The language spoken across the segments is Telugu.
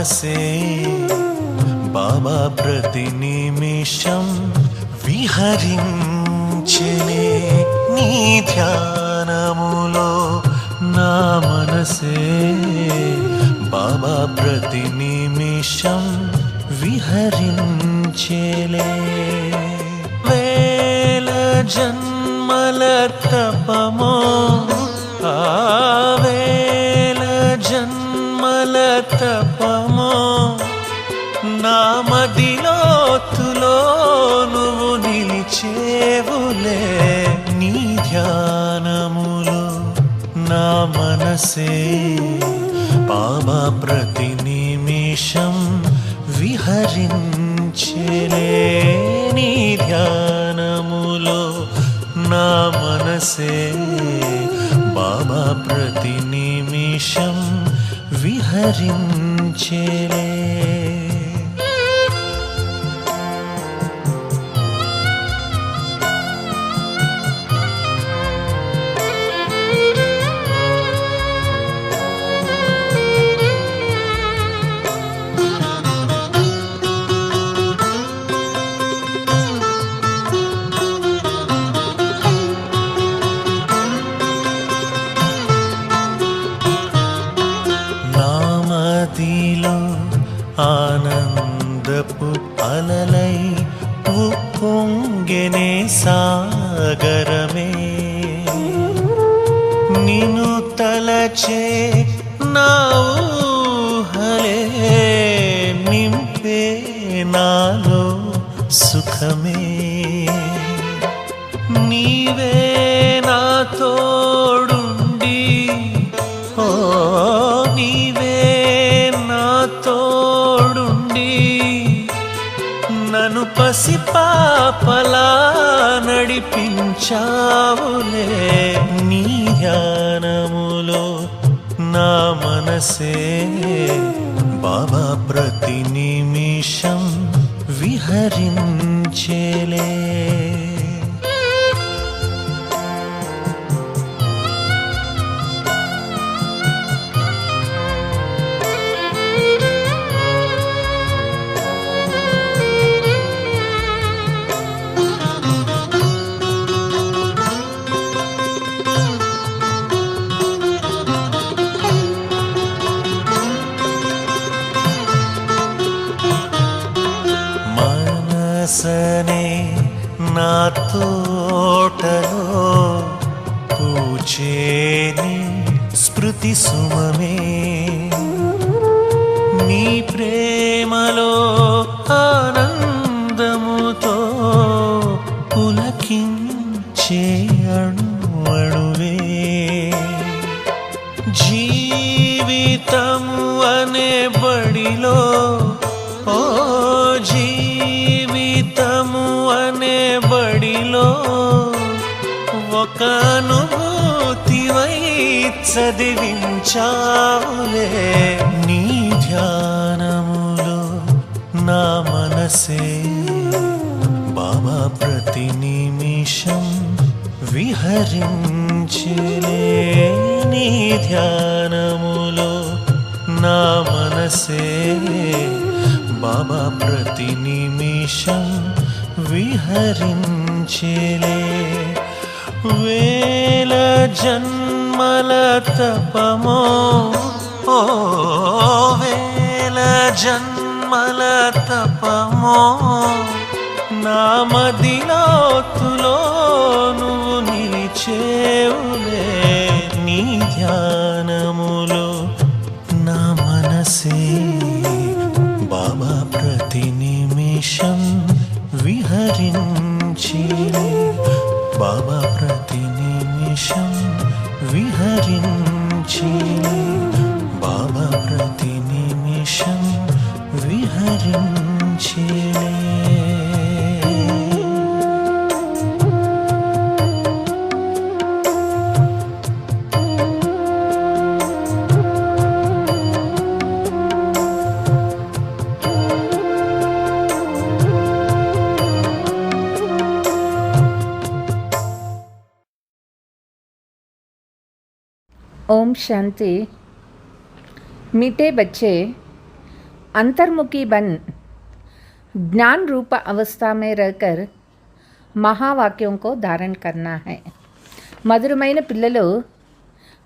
మనసే బాబా ప్రతి నిమిషం విహరించెనే నీ ధ్యానములో నా మనసే బాబా ప్రతి నిమిషం విహరించెలే వేల జన్మల తపమో వేల జన్మల తపమో నా మదిలోతులో నువ్వు నిలిచేవులే నీ ధ్యానములో నా మనసే బాబా ప్రతి నిమిషం విహరించెలే నీ ధ్యానములో నా మనసే బాబా ప్రతి నిమిషం విహరించెలే నామదిలో ఆనందపు అలలై ఉప్పొంగెనే సాగరమే నిన్ను తలచే నా ఊహలే నింపే నాలో సుఖమే నీవే నా తోడుండి ఓ నీవే నా తోడుండి నన్ను పసిపాపలా నడిపించావులే నీ ధ్యానములో నా మనసే బాబా ప్రతి నిమిషం విహరించెలే మనసనే నా తోటలో పూచేని స్మృతి సుమమే నీ ప్రేమలో ఆనందముతో పులకించే అణువణువే జీవితము అనే బడిలో ఓ జీవితము అనే బడిలో ఒక అనుభూతివై చదివించావులే నీ ధ్యానములో నా మనసే బాబా ప్రతి నిమిషం విహరించెలే నీ ధ్యానములో నా మనసే బాబా ప్రతి నిమిషం విహరించెలే వేల జన్మల తపమో ఓ వేల జన్మల తపమో నా మదిలోతులో నువ్వు నిలిచేవులే నీ ధ్యానములో నా మనసే బాబా ప్రతి నిమిషం విహరించెలే బాబా ప్రతి నిమిషం విహరించెలే బాబా ప్రతి నిమిషం విహరించెలే ओम शांति। मीठे बच्चे, अंतर्मुखी बन ज्ञान रूप अवस्था में रहकर महावाक्यों को धारण करना है. మధురమైన పిల్లలు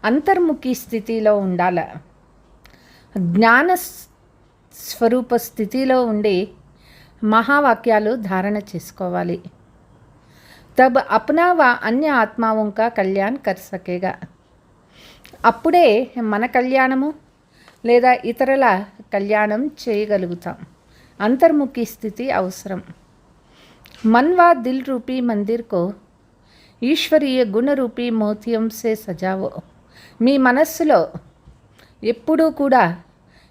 అంతర్ముఖి స్థితిలో ఉండాల. జ్ఞాన స్వరూప స్థితిలో ఉండి महावाक्याలు धारण చేసుకోవాలి. तब अपना व अन्य आत्माओं का कल्याण कर सकेगा. అప్పుడే మన కళ్యాణము లేదా ఇతరుల కళ్యాణం చేయగలుగుతాం. अंतर्मुखी स्थिति అవసరం. मन व दिल रूपी मंदिर को ఈశ్వరీయ గుణ రూపీ మోతియం సే సజావో. మీ మనస్సులో ఎప్పుడూ కూడా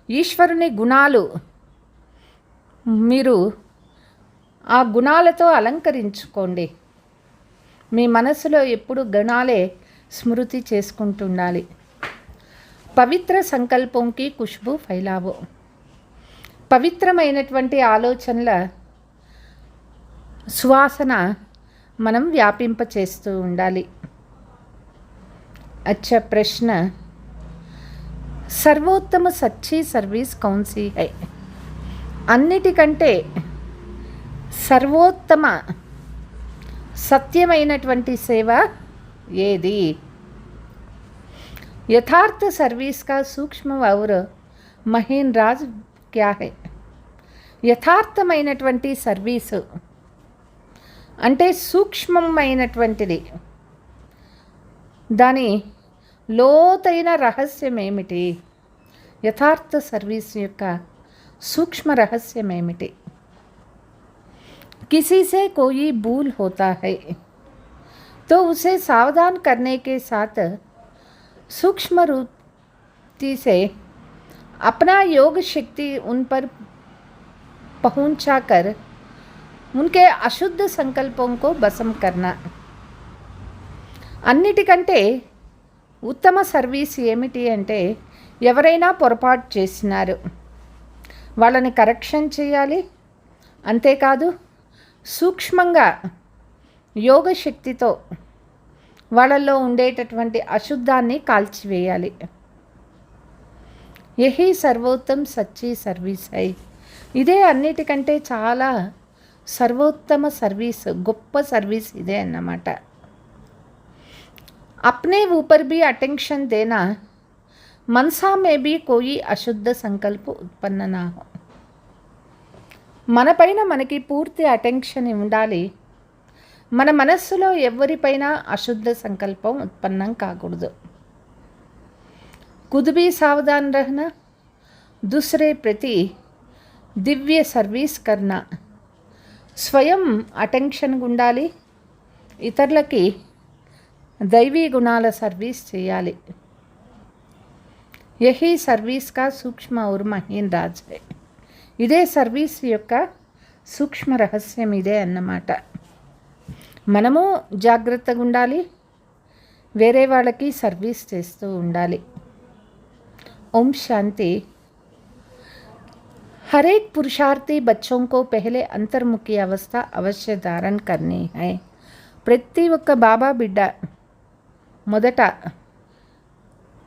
ఈశ్వరుని గుణాలు మీరు ఆ గుణాలతో అలంకరించుకోండి. మీ మనస్సులో ఎప్పుడు గుణాలే స్మృతి చేసుకుంటుండాలి. పవిత్ర సంకల్పంకి ఖుష్బూ ఫైలావో. పవిత్రమైనటువంటి ఆలోచనల సువాసన మనం వ్యాపింప చేస్తూ ఉండాలి. अच्छा प्रश्न, सर्वोत्तम सच्ची सर्विस कौन सी है? అన్నిటికంటే సర్వోత్తమ సత్యమైనటువంటి సేవ ఏది? యథార్థ సర్వీస్ का सूक्ष्म और महीन राज क्या है? యథార్థమైనటువంటి సర్వీసు అంటే సూక్ష్మమైనటువంటిది, దాని లోతైన రహస్యం ఏమిటి? యథార్థ సర్వీస్ యొక్క सूक्ष्म रहस्यम ఏమిటి? किसी से कोई भूल होता है तो उसे सावधान करने के साथ सूक्ष्म रूप से अपना योग शक्ति उन पर पहुंचाकर उनके अशुद्ध संकल्पों को भस्म करना. అన్నిటికంటే ఉత్తమ సర్వీస్ ఏమిటి అంటే, ఎవరైనా పొరపాటు చేసినారు, వాళ్ళని కరెక్షన్ చేయాలి. అంతేకాదు సూక్ష్మంగా యోగ శక్తితో వాళ్ళల్లో ఉండేటటువంటి అశుద్ధాన్ని కాల్చివేయాలి. యహీ సర్వోత్తమ సచ్చీ సర్వీస్ హై. ఇదే అన్నిటికంటే చాలా సర్వోత్తమ సర్వీస్, గొప్ప సర్వీస్ ఇదే అన్నమాట. अपने ऊपर भी अटेंशन देना, मनसा में भी कोई अशुद्ध संकल्प उत्पन्न ना हो. మన పైన మనకి పూర్తి అటెన్షన్ ఉండాలి. మన మనస్సులో ఎవరిపైన అశుద్ధ సంకల్పం ఉత్పన్నం కాకూడదు. खुद भी सावधान रहना, दूसरे प्रति दिव्य सर्विस करना. స్వయం అటెన్షన్ ఉండాలి, ఇతరులకి దైవీ గుణాల సర్వీస్ చేయాలి. యహీ సర్వీస్ కా సూక్ష్మ और మహీన్ రాజ్ హై. ఇదే సర్వీస్ యొక్క సూక్ష్మ రహస్యం ఇదే అన్నమాట. మనము జాగ్రత్తగా ఉండాలి, వేరే వాళ్ళకి సర్వీస్ చేస్తూ ఉండాలి. ఓం శాంతి. हर एक पुरुषार्थी बच्चों को पहले अंतर्मुखी अवस्था अवश्य धारण करनी है. ప్రతి ఒక్క బాబా బిడ్డ మొదట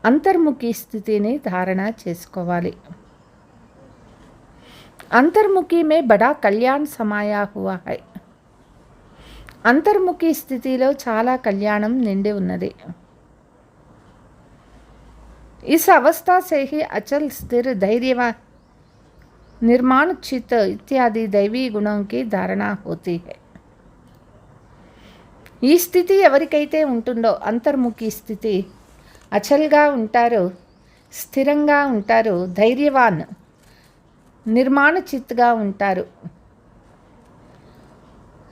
అంతర్ముఖి స్థితిని ధారణ చేసుకోవాలి. అంతర్ముఖి మే బడా కళ్యాణ్ సమాయా హువా హై. అంతర్ముఖి స్థితిలో చాలా కళ్యాణం నిండి ఉన్నది. इस अवस्था से ही अचल स्थिर धैर्यवान निर्माण चित्त इत्यादि दैवी गुणों की धारणा होती है. ఈ స్థితి ఎవరికైతే ఉంటుందో, అంతర్ముఖి స్థితి, అచల్గా ఉంటారు, స్థిరంగా ఉంటారు, ధైర్యవాన్, నిర్మాణ చిత్తుగా ఉంటారు,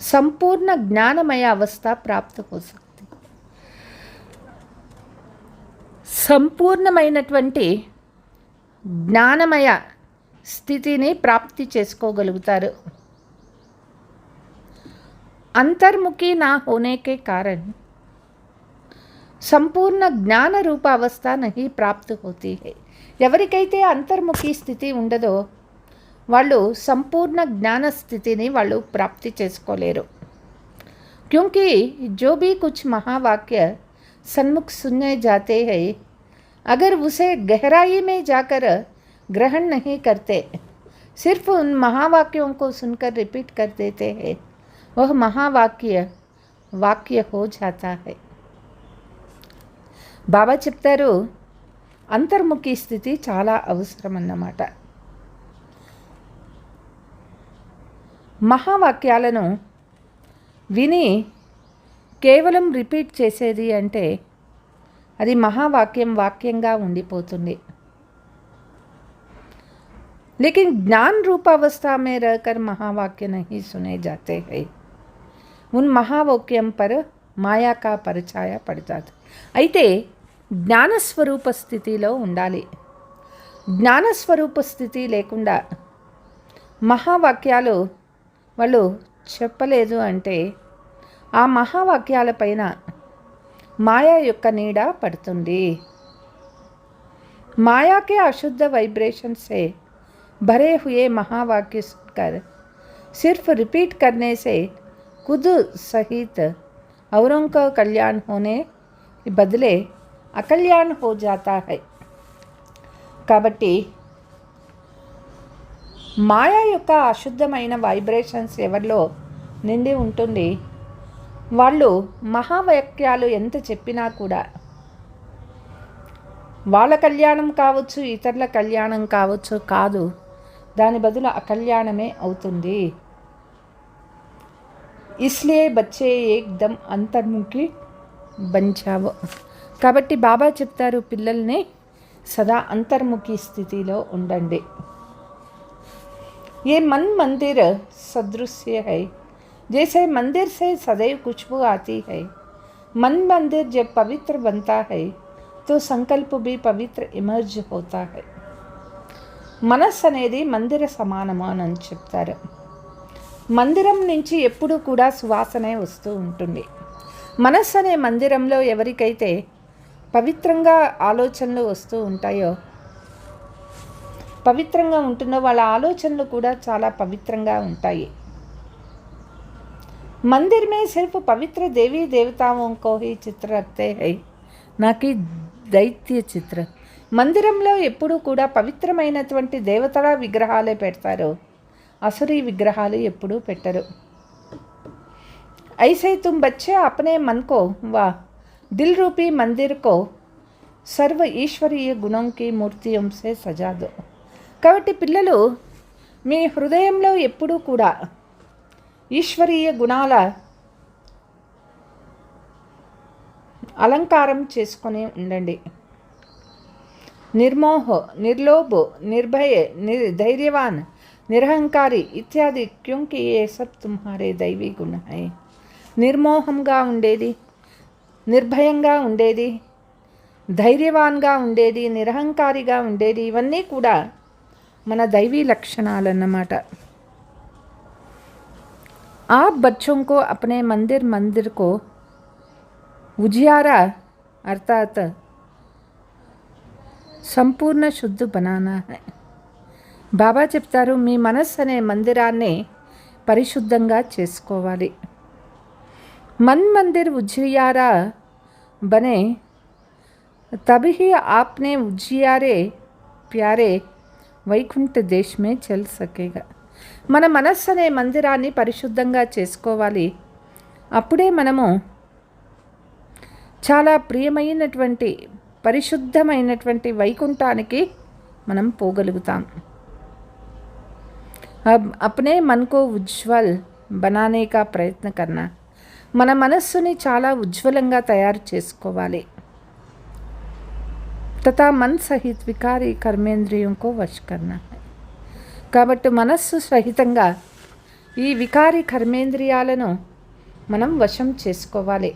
సంపూర్ణ జ్ఞానమయ అవస్థ ప్రాప్తి हो सकती. సంపూర్ణమైనటువంటి జ్ఞానమయ స్థితిని ప్రాప్తి చేసుకోగలుగుతారు. अंतर्मुखी ना होने के कारण संपूर्ण ज्ञान रूप अवस्था नहीं प्राप्त होती है. ఎవరికైతే అంతర్ముఖి స్థితి ఉండదో వాళ్ళు సంపూర్ణ జ్ఞాన స్థితిని వాళ్ళు ప్రాప్తి చేసుకోలేరు. क्योंकि जो भी कुछ महावाक्य सन्मुख सुनने जाते हैं, अगर उसे गहराई में जाकर ग्रहण नहीं करते सिर्फ उन महावाक्यों को सुनकर रिपीट कर देते हैं, वह महावाक्य వాక్య हो जाता है. బాబా చెప్తారు అంతర్ముఖి స్థితి చాలా అవసరం అన్నమాట. మహావాక్యాలను విని కేవలం రిపీట్ చేసేది అంటే అది మహావాక్యం వాక్యంగా ఉండిపోతుంది. लेकिन ज्ञान रूपावस्था में रहकर महावाक्य नहीं सुने जाते हैं. उन महावाक्यम पर మాయా కా పరిచాయ పడతాది. అయితే జ్ఞానస్వరూప స్థితిలో ఉండాలి. జ్ఞానస్వరూప స్థితి లేకుండా మహావాక్యాలు వాళ్ళు చెప్పలేదు అంటే ఆ మహావాక్యాల పైన మాయా యొక్క నీడ పడుతుంది. माया के अशुद्ध वाइब्रेशन से भरे हुए महावाक्य सुनकर सिर्फ रिपीट करने से खुद सहित औरों का कल्याण होने के बदले अकल्याण हो जाता है. కాబట్టి మాయా యొక్క అశుద్ధమైన వైబ్రేషన్స్ ఎవరిలో నిండి ఉంటుంది, వాళ్ళు మహావాక్యాలు ఎంత చెప్పినా కూడా వాళ్ళ కళ్యాణం కావచ్చు, ఇతరుల కళ్యాణం కావచ్చు కాదు, దాని బదులు అకల్యాణమే అవుతుంది. ఇస్లియే బచ్చే ఏక్దమ్ అంతర్ముఖి బంచావో. కాబట్టి బాబా చెప్తారు పిల్లల్ని సదా అంతర్ముఖి స్థితిలో ఉండండి. ये मन मंदिर सदृश्य है, जैसे मंदिर से सदैव खुशबू आती है. मन मंदिर जब पवित्र बनता है तो संकल्प भी पवित्र इमर्ज होता है. మనస్సు అనేది మందిర సమానము అని చెప్తారు. మందిరం నుంచి ఎప్పుడూ కూడా సువాసనే వస్తూ ఉంటుంది. మనస్సు అనే మందిరంలో ఎవరికైతే పవిత్రంగా ఆలోచనలు వస్తూ ఉంటాయో, పవిత్రంగా ఉంటుందో వాళ్ళ ఆలోచనలు కూడా చాలా పవిత్రంగా ఉంటాయి. मंदिर में सिर्फ पवित्र देवी देवताओं को ही चित्र रखते हैं, ना कि దైత్య చిత్ర. మందిరంలో ఎప్పుడూ కూడా పవిత్రమైనటువంటి దేవతల విగ్రహాలే పెడతారు, అసురీ విగ్రహాలు ఎప్పుడూ పెట్టరు. ऐसे तुम बच्चे अपने मन को व दिल रूपी मंदिर को सर्व ఈశ్వరీయ గుణం की మూర్తిयों से सजा दो. కాబట్టి పిల్లలు మీ హృదయంలో ఎప్పుడూ కూడా ఈశ్వరీయ గుణాల అలంకారం చేసుకొని ఉండండి. నిర్మోహ, నిర్లోభ, నిర్భయ, धैर्यवान, నిరహంకారి ఇత్యాది, క్యోంకి ఏ సబ్ తుమ్హారే దైవీ గుణ హై. నిర్మోహంగా ఉండేది, నిర్భయంగా ఉండేది, ధైర్యవాన్గా ఉండేది, నిరహంకారిగా ఉండేది, ఇవన్నీ కూడా మన దైవీ లక్షణాలు అన్నమాట. आप बच्चों को अपने मंदिर को उजियारा अर्थात సంపూర్ణ శుద్ధ బనానా హై. బాబా చెప్తారు మీ మనస్సు అనే మందిరాన్ని పరిశుద్ధంగా చేసుకోవాలి. मन मंदिर उजियारा बने तभी आपने उजियारे प्यारे వైకుంఠ దేశ్ మే చల్ సకేగా. మన మనస్సు అనే మందిరాన్ని పరిశుద్ధంగా చేసుకోవాలి. అప్పుడే మనము చాలా ప్రియమైనటువంటి పరిశుద్ధమైనటువంటి వైకుంఠానికి మనం పోగలుగుతాం. అప్నే मन को उज्ज्वल बनाने का ప్రయత్న కన్నా, మన మనస్సుని చాలా ఉజ్వలంగా తయారు చేసుకోవాలి. తథా మన్ సహిత్ వికారి కర్మేంద్రియం కో వశ్ కర్నా హై. కాబట్టి మనస్సు సహితంగా ఈ వికారి కర్మేంద్రియాలను మనం వశం చేసుకోవాలి.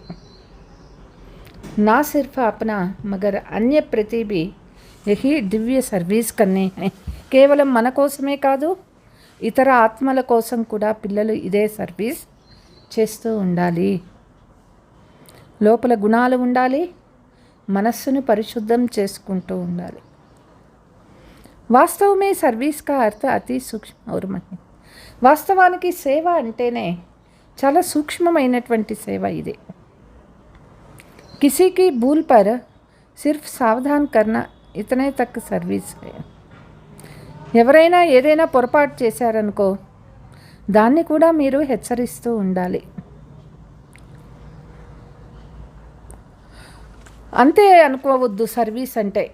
నా సిర్ఫ్ అప్నా మగర్ అన్య ప్రతి भी యహీ దివ్య సర్వీస్ కర్నే హై. కేవలం మన కోసమే కాదు, ఇతర ఆత్మల కోసం కూడా పిల్లలు ఇదే సర్వీస్ చేస్తూ ఉండాలి. లోపల గుణాలు ఉండాలి, మనస్సును పరిశుద్ధం చేసుకుంటూ ఉండాలి. వాస్తవమే సర్వీస్ కా అర్థ అతి సూక్ష్మ और మహిమ. వాస్తవానికి సేవ అంటేనే చాలా సూక్ష్మమైనటువంటి సేవ ఇది. किसी की भूल पर सिर्फ सावधान करना इतने तक सर्विस है. ఎవరైనా ఏదైనా పొరపాటు చేశారనుకో, దాన్ని కూడా మీరు హెచ్చరిస్తూ ఉండాలి. అంతే అనుకోవద్దు సర్వీస్ అంటే.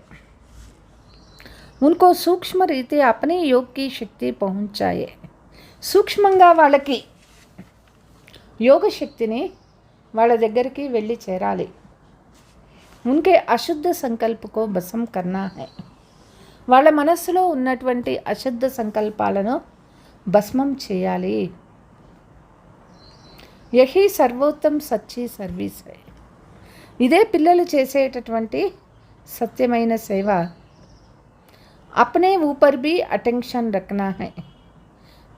उनको सूक्ष्म रीति अपने योग की शक्ति पहुंचाए. సూక్ష్మంగా వాళ్ళకి యోగ శక్తిని వాళ్ళ దగ్గరికి వెళ్ళి చేరాలి. ఉన్కే అశుద్ధ సంకల్పకో భస్మం కర్నా హై. వాళ్ళ మనస్సులో ఉన్నటువంటి అశుద్ధ సంకల్పాలను భస్మం చేయాలి. యహీ సర్వోత్తమ్ సచ్చి సర్వీస్ హై. ఇదే పిల్లలు చేసేటటువంటి సత్యమైన సేవ. అప్నే ఊపర్ భీ అటెన్షన్ రఖనా హై.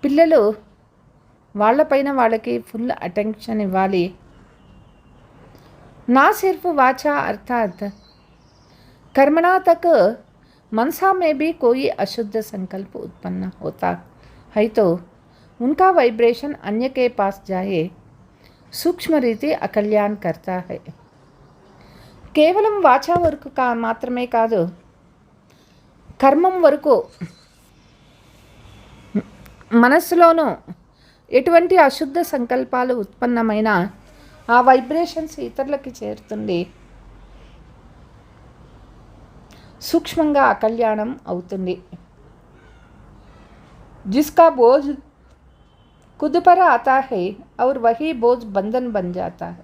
పిల్లలు వాళ్ళపైన వాళ్ళకి ఫుల్ అటెన్షన్ ఇవ్వాలి. ना सिर्फ वाचा अर्थात कर्मणा तक मनसा में भी कोई अशुद्ध संकल्प उत्पन्न होता है तो उनका वाइब्रेशन अन्य के पास जाए सूक्ष्म रीति अकल्याण करता है. కేవలం వాచా వరకు మాత్రమే కాదు, కర్మం వరకు మనస్సులోనూ ఎటువంటి అశుద్ధ సంకల్పాలు ఉత్పన్నమైన ఆ వైబ్రేషన్స్ ఇతరులకి చేరుతుంది, సూక్ష్మంగా అకల్యాణం అవుతుంది. जिसका बोझ खुद पर आता है और वही बोझ बंधन बन जाता है.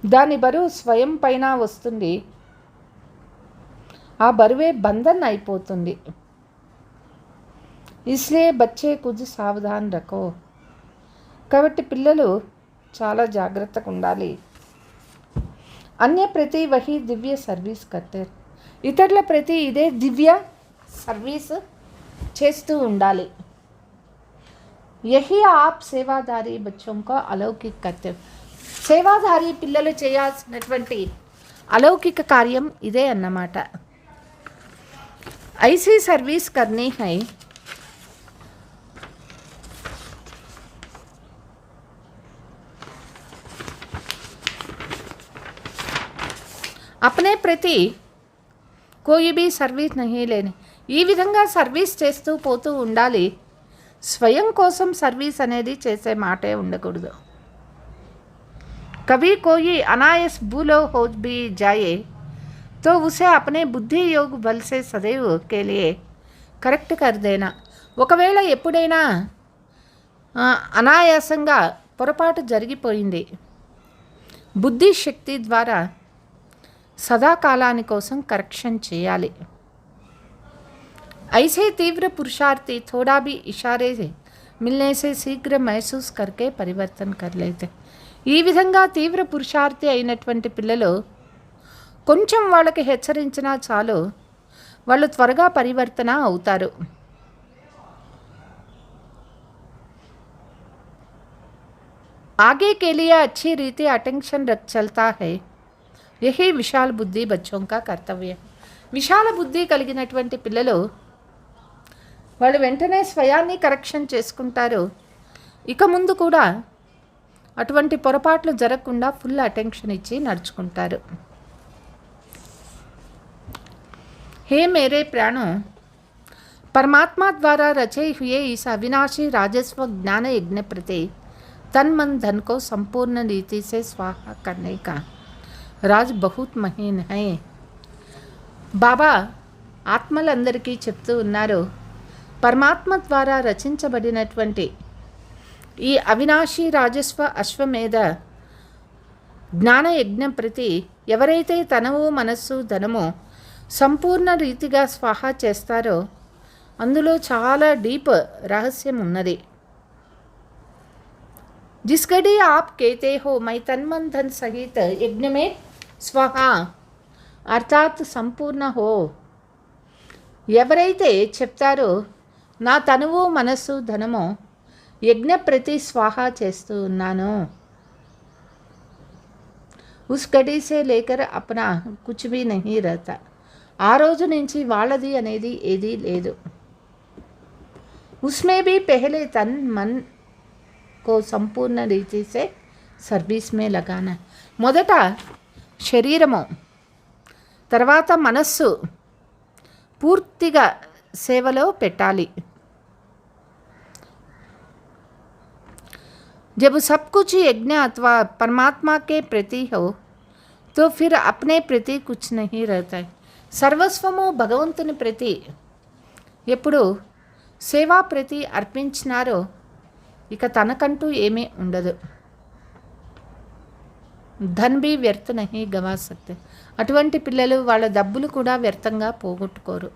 దాని బరువు స్వయం పైన వస్తుంది, ఆ బరువే బంధన్ అయిపోతుంది. ఇస్లియే బచ్చే కుछ సావధాన్ రఖో. కాబట్టి పిల్లలు చాలా జాగ్రత్తగా ఉండాలి. అన్య ప్రతి వహి దివ్య సర్వీస్ కర్తే. ఇతరుల ప్రతి ఇదే దివ్య సర్వీస్ చేస్తూ ఉండాలి. యహీ ఆప్ సేవాదారి బచ్చోం కా అలౌకిక కర్తవ్యం. సేవాదారి పిల్లలు చేయాల్సినటువంటి అలౌకిక కార్యం ఇదే అన్నమాట. ఐసీ సర్వీస్ కర్నీ హై అప్నే ప్రతి కోయి బీ సర్వీస్ నహీ లేని. ఈ విధంగా సర్వీస్ చేస్తూ పోతూ ఉండాలి. స్వయం కోసం సర్వీస్ అనేది చేసే మాటే ఉండకూడదు. कभी कोई अनायास भूलो हो भी जाए तो उसे अपने बुद्धि योग बल से सदैव के लिए కరెక్ట్ कर देना. ఒకవేళ ఎప్పుడైనా అనాయాసంగా పొరపాటు జరిగిపోయింది, బుద్ధి శక్తి ద్వారా సదాకాలాని కోసం కరెక్షన్ చేయాలి. ऐसे तीव्र पुरुषार्थी थोड़ा भी इशारे से मिलने से शीघ्र महसूस करके परिवर्तन कर लेते. ఈ విధంగా తీవ్ర పురుషార్థి అయినటువంటి పిల్లలు కొంచెం వాళ్ళకి హెచ్చరించినా చాలు, వాళ్ళు త్వరగా పరివర్తన అవుతారు. आगे के लिए अच्छी रीति अटेंशन रख चलता है. यही विशाल बुद्धि बच्चों का कर्तव्य. విశాల బుద్ధి కలిగినటువంటి పిల్లలు వాళ్ళు వెంటనే స్వయాన్ని కరెక్షన్ చేసుకుంటారు. ఇక ముందు కూడా అటువంటి పొరపాట్లు జరగకుండా ఫుల్ అటెన్షన్ ఇచ్చి నడుచుకుంటారు. हे मेरे प्राणों, परमात्मा द्वारा रचे हुए इस अविनाशी राजस्व ज्ञान यज्ञ प्रति तन मन धन को संपूर्ण रीति से स्वाहा करने का राज बहुत महीन है. బాబా ఆత్మలందరికీ చెప్తూ ఉన్నారు, పరమాత్మ ద్వారా రచించబడినటువంటి ఈ అవినాశి రాజస్వ అశ్వమేధ జ్ఞానయజ్ఞం ప్రతి ఎవరైతే తనవు మనస్సు ధనము సంపూర్ణ రీతిగా స్వాహా చేస్తారో అందులో చాలా డీప్ రహస్యం ఉన్నది. जिस घड़ी आप कहते हो मैं तन मन धन सहित यज्ञ में स्वाहा అర్థాత్ సంపూర్ణ హో, ఎవరైతే చెప్తారో నా తనువు మనస్సు ధనము యజ్ఞ ప్రతి స్వాహా చేస్తూ ఉన్నాను, ఉస్ గడి సే లేకర్ అప్నా కుచ్ భీ నహీ రహతా. ఆ రోజు నుంచి వాళ్ళది అనేది ఏదీ లేదు. ఉస్మే భీ పెహలే తన్ మన్ కో సంపూర్ణ రీతి సే సర్వీస్ మే లగానా. మొదట శరీరము, తర్వాత మనస్సు పూర్తిగా సేవలో పెట్టాలి. जब सब कुछ यज्ञ अथवा परमात्मा के प्रति हो तो फिर अपने प्रति कुछ नहीं रहता है. సర్వస్వము భగవంతుని ప్రతి ఎప్పుడు సేవా ప్రతి అర్పించినారో ఇక తనకంటూ ఏమీ ఉండదు. ధన్ భీ వ్యర్థ నహీ గవా సక్తే. అటువంటి పిల్లలు వాళ్ళ డబ్బులు కూడా వ్యర్థంగా పోగొట్టుకోరు.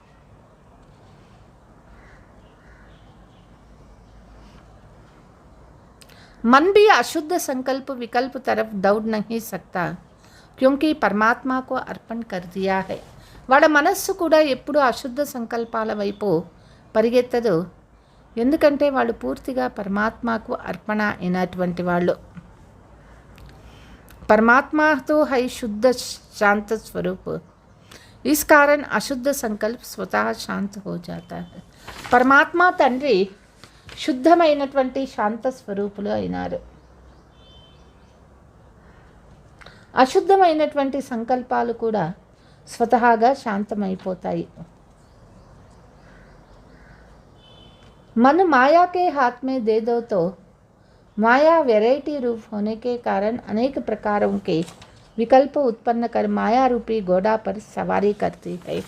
मन भी अशुद्ध संकल्प विकल्प तरफ दौड़ नहीं सकता क्योंकि परमात्मा को अर्पण कर दिया है. వాళ్ళ మనస్సు కూడా ఎప్పుడు అశుద్ధ సంకల్పాల వైపు పరిగెత్తదు, ఎందుకంటే వాళ్ళు పూర్తిగా పరమాత్మకు అర్పణ అయినటువంటి వాళ్ళు. परमात्मा तो है शुद्ध शांत स्वरूप, इस कारण अशुद्ध संकल्प स्वतः शांत हो जाता है. परमात्मा తండ్రి శుద్ధమైనటువంటి శాంత స్వరూపులు అయినారు. అశుద్ధమైనటువంటి సంకల్పాలు కూడా స్వతహాగా శాంతమైపోతాయి. मन माया के हाथ में दे दो तो माया वैरायटी रूप होने के कारण अनेक प्रकारों के विकल्प उत्पन्न कर माया रूपी घोड़ा पर सवारी करती है.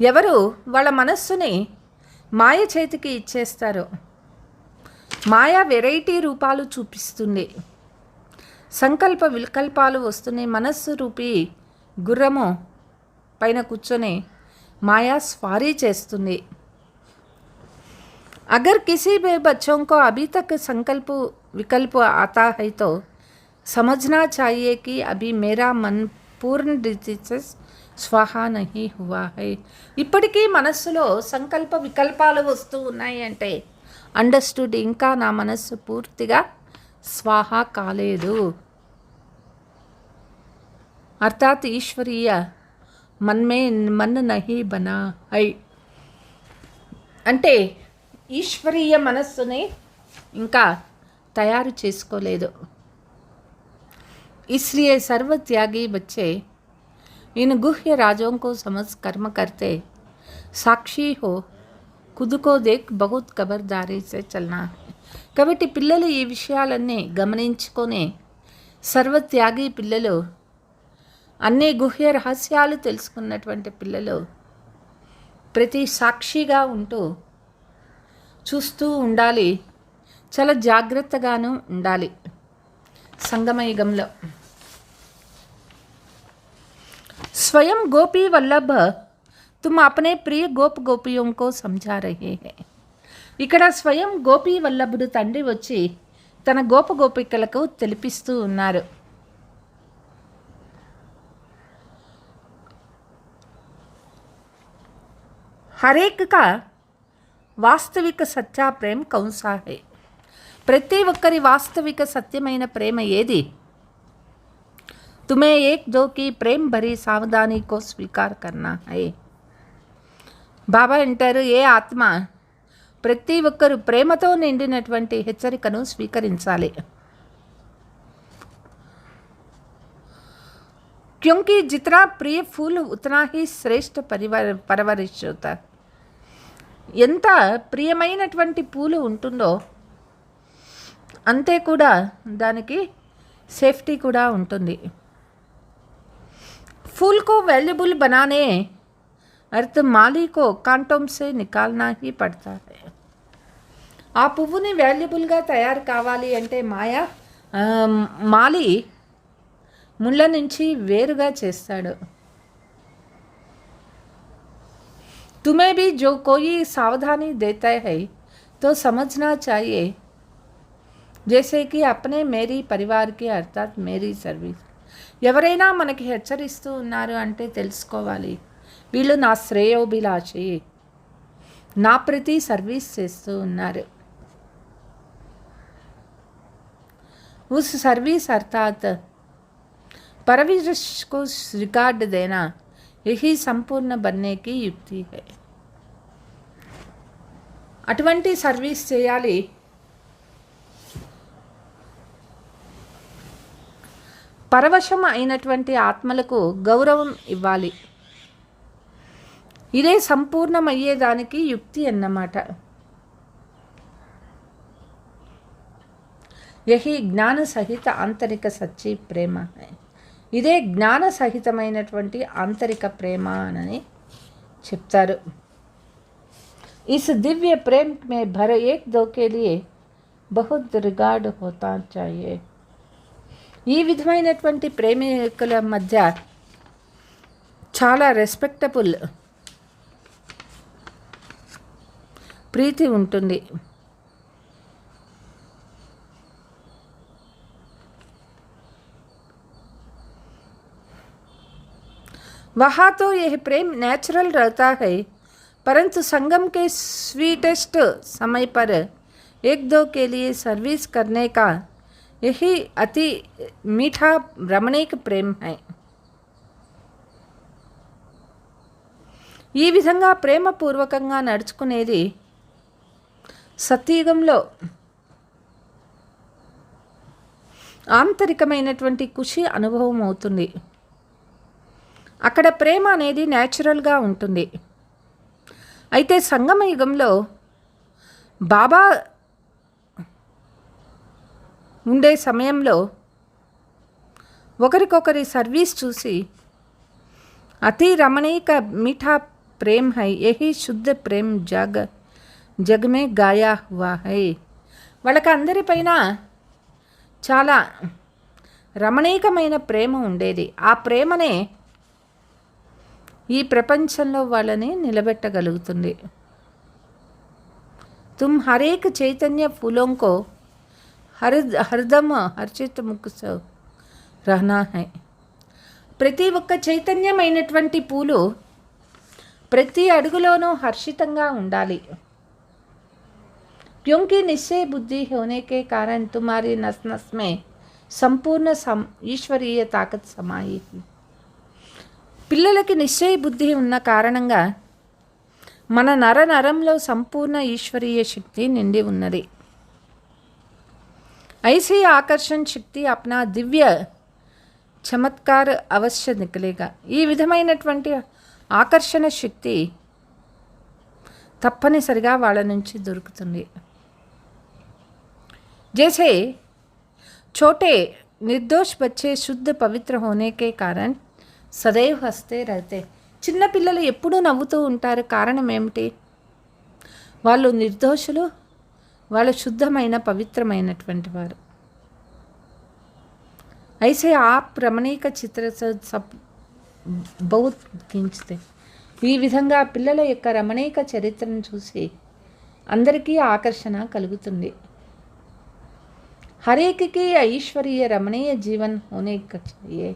ఎవరు వాళ్ళ మనస్సుని మాయ చేతికి ఇచ్చేస్తారో మాయ వెరైటీ రూపాలు చూపిస్తుంది. సంకల్ప వికల్పాలు వస్తున్నాయి. మనస్సు రూపీ గుర్రము పైన కూర్చొని మాయా స్వారీ చేస్తుంది. अगर किसी भी बच्चों को अभी तक संकल्प विकल्प आता है तो समझना चाहिए कि अभी मेरा मन पूर्ण रीति से స్వాహా నహీ హువా హై. ఇప్పటికీ మనస్సులో సంకల్ప వికల్పాలు వస్తూ ఉన్నాయి అంటే అండర్స్టూడ్, ఇంకా నా మనస్సు పూర్తిగా స్వాహా కాలేదు. అర్థాత్ ఈశ్వరీయ మన్మే మన్ నహీ బనా హై అంటే ఈశ్వరీయ మనస్సుని ఇంకా తయారు చేసుకోలేదు. ఇస్లియే సర్వత్యాగి బచ్చే इन गुह्य राजों को समझ कर्म करते साक्षी हो खुद को देख बहुत खबरदारी से चलना है. కాబట్టి పిల్లలు ఈ విషయాలన్నీ గమనించుకొని సర్వత్యాగి పిల్లలు, అన్ని గుహ్య రహస్యాలు తెలుసుకున్నటువంటి పిల్లలు ప్రతి సాక్షిగా ఉంటూ చూస్తూ ఉండాలి. చాలా జాగ్రత్తగాను ఉండాలి. సంగమయుగంలో स्वयं गोपी वल्लभ तुम अपने प्रिय गोप गोपियों को समझा रहे हैं. ఇక్కడ స్వయం గోపీ వల్లభుడు తండ్రి వచ్చి తన గోప గోపికలకు తెలిపిస్తూ ఉన్నారు. హరేక్ కా వాస్తవిక సత్య ప్రేమ కౌన్సా హై. ప్రతి ఒక్కరి వాస్తవిక సత్యమైన ప్రేమ ఏది? तुम्हें एक दो की प्रेम भरी सावधानी को स्वीकार करना है. బాబా అంటారు, ఏ ఆత్మ ప్రతి ఒక్కరు ప్రేమతో నిండినటువంటి హెచ్చరికను స్వీకరించాలి. क्योंकि जितना प्रिय फूल उतना ही శ్రేష్ఠ పరవరిష్ होता. ఎంత ప్రియమైనటువంటి పూలు ఉంటుందో అంతే కూడా దానికి సేఫ్టీ కూడా ఉంటుంది. फूल को वैल्यूबल बनाने अर्थ माली को कांटों से निकालना ही पड़ता है. ఆ పువ్వుని వాల్యుబుల్గా తయారు కావాలి అంటే మాలి ముళ్ళ నుంచి వేరుగా చేస్తాడు. तुम्हें भी जो कोई सावधानी देता है तो समझना चाहिए जैसे कि अपने मेरी परिवार की अर्थात मेरी सर्विस. ఎవరైనా మనకి హెచ్చరిస్తూ ఉన్నారు అంటే తెలుసుకోవాలి, వీళ్ళు నా శ్రేయోభిలాషి, నా ప్రతి సర్వీస్ చేస్తూ ఉన్నారు. उस सर्विस अर्थात परवरिश को रिकॉर्ड देना यही संपूर्ण बनने की युक्ति है. అటువంటి సర్వీస్ చేయాలి. పరవశం అయినటువంటి ఆత్మలకు గౌరవం ఇవ్వాలి. ఇదే సంపూర్ణమయ్యేదానికి యుక్తి అన్నమాట. యహి జ్ఞాన సహిత ఆంతరిక సచ్చి ప్రేమ. ఇదే జ్ఞాన సహితమైనటువంటి ఆంతరిక ప్రేమ అని చెప్తారు. इस दिव्य प्रेम में भर एक दो के लिए बहुत रिगार्ड होता चाहिए. ఈ విధమైనటువంటి ప్రేమికుల మధ్య చాలా రెస్పెక్టబుల్ ప్రీతి ఉంటుంది. वहाँ तो यह प्रेम नेचुरल रहता है, परंतु संगम के स्वीटेस्ट समय पर एक दो के लिए सर्विस करने का यही अति मीठा रमणीक प्रेम है. ఈ విధంగా ప్రేమపూర్వకంగా నడుచుకునేది సత్యయుగంలో ఆంతరికమైనటువంటి ఖుషి అనుభవం అవుతుంది. అక్కడ ప్రేమ అనేది న్యాచురల్గా ఉంటుంది. అయితే సంగమ యుగంలో బాబా ఉండే సమయంలో ఒకరికొకరి సర్వీస్ చూసి అతి రమణీక మీఠా ప్రేమ్ హై, యహీ శుద్ధ ప్రేమ్ జగ్ మే గాయా హువా హై. వాళ్ళకి అందరిపైన చాలా రమణీకమైన ప్రేమ ఉండేది. ఆ ప్రేమనే ఈ ప్రపంచంలో వాళ్ళని నిలబెట్టగలుగుతుంది. तुम हर एक चैतन्य फूलों को हरदम हर्षित मुख से रहना है. ప్రతి ఒక్క చైతన్యమైనటువంటి పూలు ప్రతి అడుగులోనూ హర్షితంగా ఉండాలి. क्योंकि निश्चय बुद्धि होने के कारण तुम्हारी नस नस में संपूर्ण ईश्वरीय ताकत समाई है. పిల్లలకి నిశ్చయ బుద్ధి ఉన్న కారణంగా మన నరంలో సంపూర్ణ ఈశ్వరీయ శక్తి నిండి ఉన్నది. ఐసీ ఆకర్షణ శక్తి అప్నా దివ్య చమత్కార్ అవశ్య నికలేగా. ఈ విధమైనటువంటి ఆకర్షణ శక్తి తప్పనిసరిగా వాళ్ళ నుంచి దొరుకుతుంది. जैसे छोटे निर्दोष बच्चे शुद्ध पवित्र होने के कारण సదైవ్ హస్తే రహతే. చిన్నపిల్లలు ఎప్పుడూ నవ్వుతూ ఉంటారు. కారణం ఏమిటి? వాళ్ళు నిర్దోషులు, వాళ్ళు శుద్ధమైన పవిత్రమైనటువంటి వారు. ఐసే ఆప్ రమణీక చిత్ర బహుత్ కించితే. ఈ విధంగా పిల్లల యొక్క రమణీక చరిత్రను చూసి అందరికీ ఆకర్షణ కలుగుతుంది. హరేకి ఐశ్వర్య రమణీయ జీవన్ హోనే चाहिए.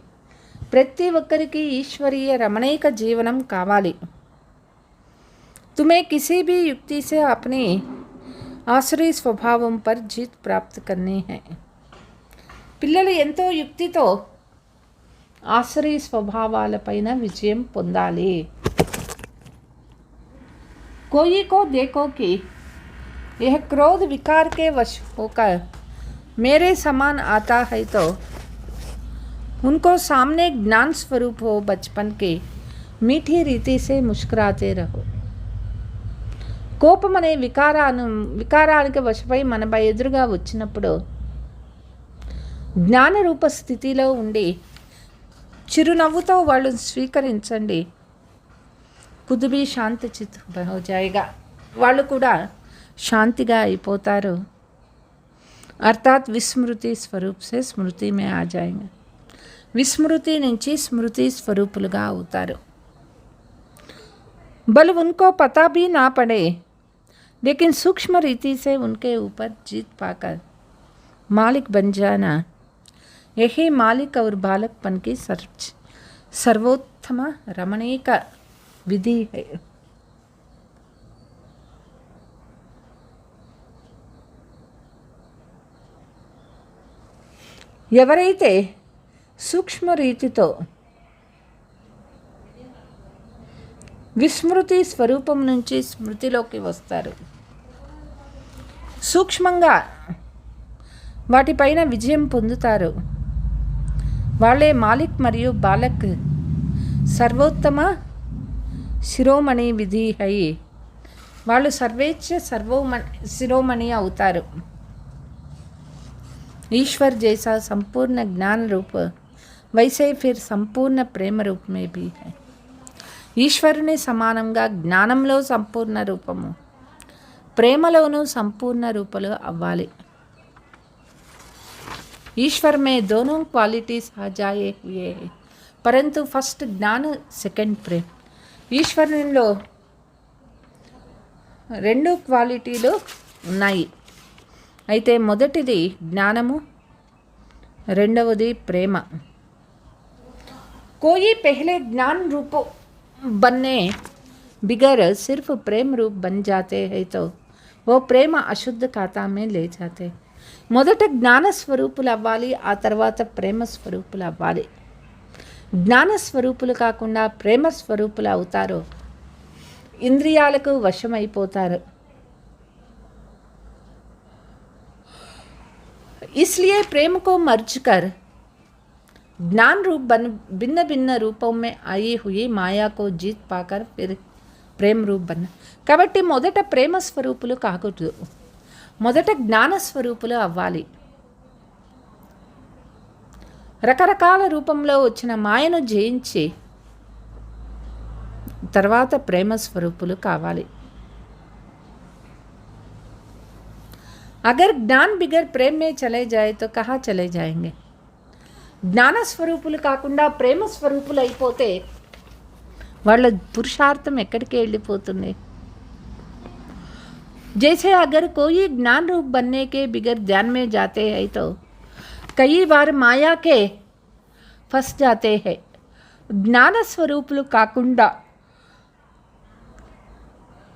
ప్రతి ఒక్కరికి ఈశ్వరీయ రమణీక జీవనం కావాలి. तुम्हें किसी भी युक्ति से अपने आसुरी स्वभाవం पर जीत प्राप्त करनी है. పిల్లలు ఎంతో యుక్తితో ఆసురీ స్వభావాలపైన విజయం పొందాలి. कोई को देखो कि यह क्रोध विकार के वश होकर मेरे समान आता है तो उनको सामने ज्ञान स्वरूप हो बचपन के मीठी रीति से मुस्कुराते रहो. కోపం అనే వికారానికి వశపై మన ఎదురుగా వచ్చినప్పుడు జ్ఞానరూప స్థితిలో ఉండి చిరునవ్వుతో వాళ్ళు స్వీకరించండి. కుదుబీ శాంతి చిత్ హో జాయేగా. వాళ్ళు కూడా శాంతిగా అయిపోతారు. అర్థాత్ విస్మృతి స్వరూప్ సే స్మృతి మే ఆ జాయేంగే. విస్మృతి నుంచి స్మృతి స్వరూపులుగా అవుతారు. बल उनको पता भी ना पड़े, लेकिन सूक्ष्म रीति से उनके ऊपर जीत पाकर मालिक बन जाना, यही मालिक और बालकपन की सर्वोत्तम रमणीक विधि है. ఎవరైతే సూక్ష్మ రీతితో విస్మృతి స్వరూపం నుంచి స్మృతిలోకి వస్తారు, సూక్ష్మంగా వాటిపైన విజయం పొందుతారు, వాళ్ళే మాలిక్ మరియు బాలక్ సర్వోత్తమ శిరోమణి విధి అయి వాళ్ళు సర్వేచ్ఛ శిరోమణి అవుతారు. ईश्वर जैसा संपूर्ण ज्ञान रूप वैसे फिर संपूर्ण प्रेम रूप में भी है. ఈశ్వరుని సమానంగా జ్ఞానంలో సంపూర్ణ రూపము, ప్రేమలోనూ సంపూర్ణ రూపాలు అవ్వాలి. ईश्वर में दोनों क्वालिटीज आ जाए हुए हैं, परंतु फर्स्ट ज्ञान सेकंड प्रेम. ఈశ్వరునిలో రెండు క్వాలిటీలు ఉన్నాయి. అయితే మొదటిది జ్ఞానము, రెండవది ప్రేమ. कोई पहले ज्ञान रूप बनने बिगर सिर्फ प्रेम रूप बन जाते हैं तो वो प्रेम अशुद्ध खाता में ले जाते. మొదట జ్ఞాన స్వరూపులు అవ్వాలి, ఆ తర్వాత ప్రేమ స్వరూపులు అవ్వాలి. జ్ఞాన స్వరూపులు కాకుండా ప్రేమ స్వరూపులు అవుతారో ఇంద్రియాలకు వశమైపోతారు. इसलिए प्रेम को मर्ज कर ज्ञान रूप भिन्न भिन्न रूपों में आई हुई माया को जीत पाकर फिर ప్రేమ రూప్ బన్న. కాబట్టి మొదట ప్రేమ స్వరూపులు కాకూడదు, మొదట జ్ఞాన స్వరూపులు అవ్వాలి. రకరకాల రూపంలో వచ్చిన మాయను జయించి తర్వాత ప్రేమ స్వరూపులు కావాలి. अगर ज्ञान बिगर प्रेम में चले जाए तो कहाँ चले जाएंगे. జ్ఞాన స్వరూపులు కాకుండా ప్రేమ స్వరూపులు అయిపోతే వాళ్ళ పురుషార్థం ఎక్కడికి వెళ్ళిపోతుంది. जैसे अगर कोई ज्ञान रूप बनने के बिगर ध्यान में जाते हैं तो कई बार माया के फंस जाते हैं. జ్ఞాన స్వరూపులు కాకుండా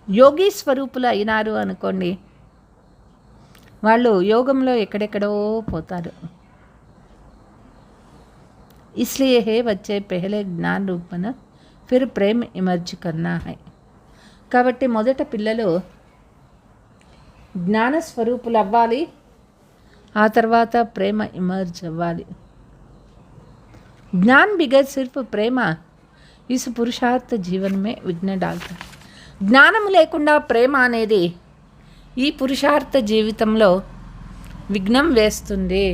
యోగి స్వరూపులు అయినారు అనుకోండి, వాళ్ళు యోగంలో ఎక్కడెక్కడో పోతారు. इसलिए है बच्चे पहले ज्ञान रूप में फिर प्रेम इमर्ज करना है. కాబట్టి మొదట పిల్లలు జ్ఞాన స్వరూపులు అవ్వాలి, ఆ తర్వాత ప్రేమ ఇమర్జ్ అవ్వాలి. ज्ञान बिगर सिर्फ प्रेम इस पुरुषार्थ जीवन में विघ्न डालता. జ్ఞానం లేకుండా ప్రేమ అనేది ఈ పురుషార్థ జీవితంలో విఘ్నం వేస్తుంది.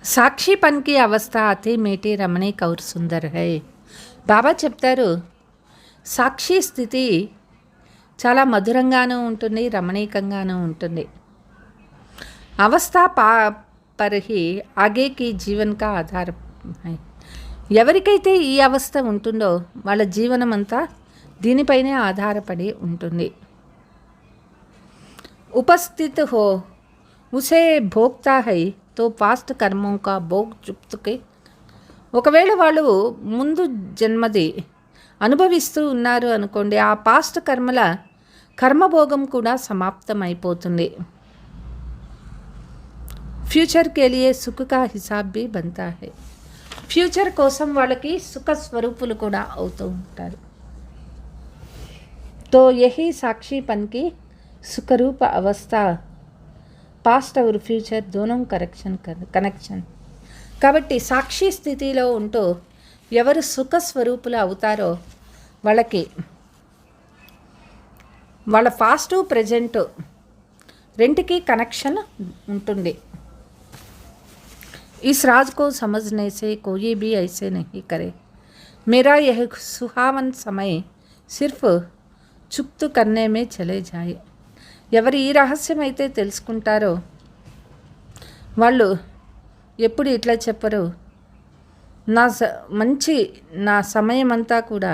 సాక్షిపన్ की అవస్థ అతి మీటి రమణీక్ और సుందర్ है. బాబా చెప్తారు, సాక్షి స్థితి చాలా మధురంగానూ ఉంటుంది, రమణీకంగానూ ఉంటుంది. అవస్థ पर ही आगे की जीवन का आधार है. ఎవరికైతే ఈ అవస్థ ఉంటుందో వాళ్ళ జీవనం అంతా దీనిపైనే ఆధారపడి ఉంటుంది. उपस्थित हो उसे भोगता है तो पास्ट कर्मों का भोग चुप्तके. ఒకవేళ వాళ్ళు ముందు జన్మది అనుభవిస్తూ ఉన్నారు అనుకోండి, ఆ పాస్ట్ కర్మల కర్మభోగం కూడా సమాప్తమైపోతుంది. ఫ్యూచర్ के लिए सुख का हिसाब भी बनता है. ఫ్యూచర్ కోసం వాళ్ళకి సుఖ స్వరూపులు కూడా అవుతూ ఉంటారు. तो यही साक्षीपन की सुखरूप अवस्था పాస్ట్ और ఫ్యూచర్ दोनों కనెక్షన్. కాబట్టి సాక్షి స్థితిలో ఉంటూ ఎవరు సుఖ స్వరూపులు అవుతారో వాళ్ళకి వాళ్ళ పాస్ట్ ప్రజెంట్ రెంటికి కనెక్షన్ ఉంటుంది. इस राज को समझने से कोई भी ऐसे नहीं करे. मेरा यह सुहावन समय सिर्फ चुप्त करने में चले जाए. ఎవరు ఈ రహస్యం అయితే తెలుసుకుంటారో వాళ్ళు ఎప్పుడు ఇట్లా చెప్పరు, నా సమయం అంతా కూడా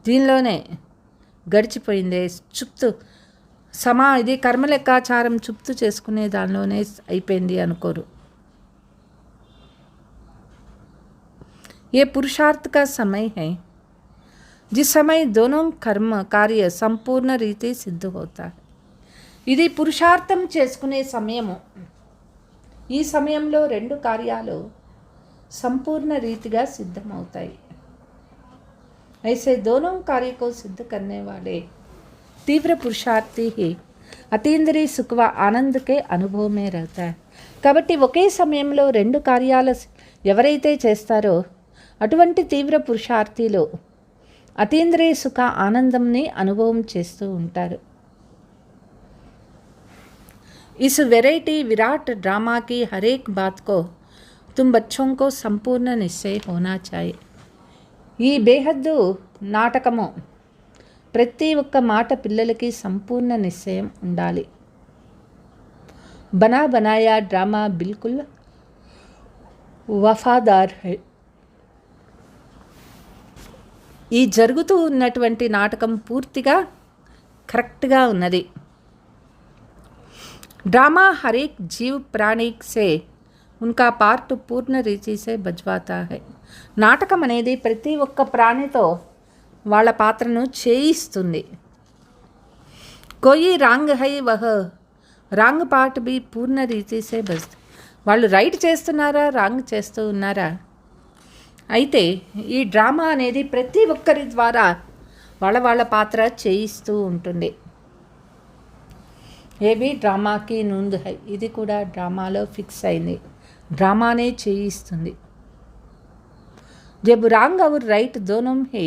దీనిలోనే గడిచిపోయింది, ఇది కర్మ లెక్కాచారం చుప్తు చేసుకునే దానిలోనే అయిపోయింది అనుకోరు. ये पुरुषार्थ का समय है जिस समय दोनों कर्म कार्य संपूर्ण रीति सिद्ध होता है. ఇది పురుషార్థం చేసుకునే సమయము. ఈ సమయంలో రెండు కార్యాలు సంపూర్ణ రీతిగా సిద్ధమవుతాయి. ऐसे दोनों कार्य को सिद्ध करने वाले तीव्र पुरुषार्थी ही అతీంద్రియ సుఖ ఆనందకే అనుభవమే रहता है. కాబట్టి ఒకే సమయంలో రెండు కార్యాలు ఎవరైతే చేస్తారో అటువంటి తీవ్ర పురుషార్థిలో అతీంద్రియ సుఖ ఆనందంని అనుభవం చేస్తూ ఉంటారు. इस वैरायटी विराट ड्रामा की हर एक बात को तुम बच्चों को संपूर्ण निश्चय होना चाहिए. ఈ బేహద్దు నాటకము ప్రతి ఒక్క మాట పిల్లలకి సంపూర్ణ నిశ్చయం ఉండాలి. బనా బనాయా డ్రామా బిల్కుల్ వఫాదార్ హై. ఈ జరుగుతూ ఉన్నటువంటి నాటకం పూర్తిగా కరెక్ట్గా ఉన్నది. ड्रामा हर एक जीव प्राणी से उनका पार्ट पूर्ण रीति से बजवाता है. నాటకం అనేది ప్రతి ఒక్క ప్రాణితో వాళ్ళ పాత్రను చేయిస్తుంది. కోయి రాంగ్ హై వహ రాంగ్ పార్ట్ బి పూర్ణ రీతి సే బజ్. వాళ్ళు రైట్ చేస్తున్నారా రాంగ్ చేస్తూ ఉన్నారా? అయితే ఈ డ్రామా అనేది ప్రతి ఒక్కరి ద్వారా వాళ్ళ పాత్ర చేయిస్తూ ఉంటుంది. ఏవి డ్రామాకి నూంద్ హై. ఇది కూడా డ్రామాలో ఫిక్స్ అయింది. డ్రామానే చేయిస్తుంది. जब रॉन्ग और राइट दोनों ही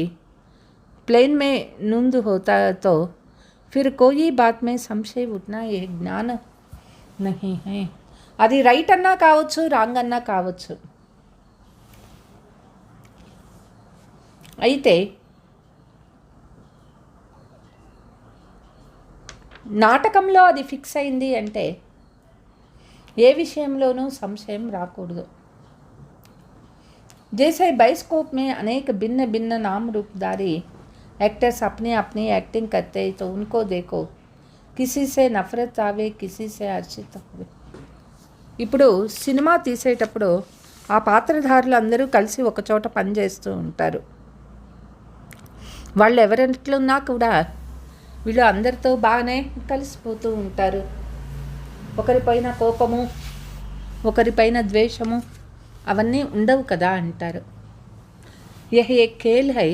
प्लेन में नूंद होता तो फिर कोई बात में संशय उठना ये ज्ञान नहीं है. అది రైట్ అన్నా కావచ్చు రాంగ్ అన్నా కావచ్చు. అయితే నాటకంలో అది ఫిక్స్ అయింది అంటే ఏ విషయంలోనూ సంశయం రాకూడదు. जैसे बाइस्कोप में अनेक भिन्न भिन्न नाम रूपधारी एक्टर्स अपनी अपनी एक्टिंग करते हैं तो उनको देखो, किसी से नफरत आवे किसी से हर्षित आवे. ఇప్పుడు సినిమా తీసేటప్పుడు ఆ పాత్రధారులు అందరూ కలిసి ఒకచోట పనిచేస్తూ ఉంటారు. వాళ్ళు ఎవరెట్లున్నా కూడా వీళ్ళు అందరితో బాగానే కలిసిపోతూ ఉంటారు. ఒకరిపైన కోపము ఒకరిపైన ద్వేషము అవన్నీ ఉండవు కదా అంటారు. यह एक खेल है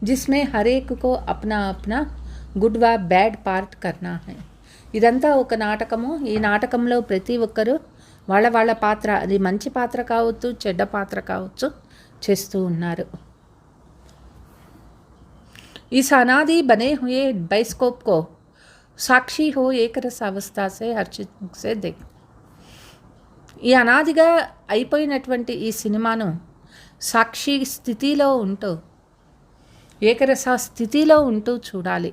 जिसमें हर एक को अपना अपना गुड व बैड पार्ट करना है. ఇదంతా ఒక నాటకము. ఈ నాటకంలో ప్రతి ఒక్కరూ వాళ్ళ పాత్ర, అది మంచి పాత్ర కావచ్చు చెడ్డ పాత్ర కావచ్చు, చేస్తూ ఉన్నారు. इस अनादि बने हुए बाइस्कोप को साक्षी हो एक रस अवस्था से हर्षित मुख से देख. ఈ అనాదిగా అయిపోయినటువంటి ఈ సినిమాను సాక్షి స్థితిలో ఉంటూ ఏకరస స్థితిలో ఉంటూ చూడాలి.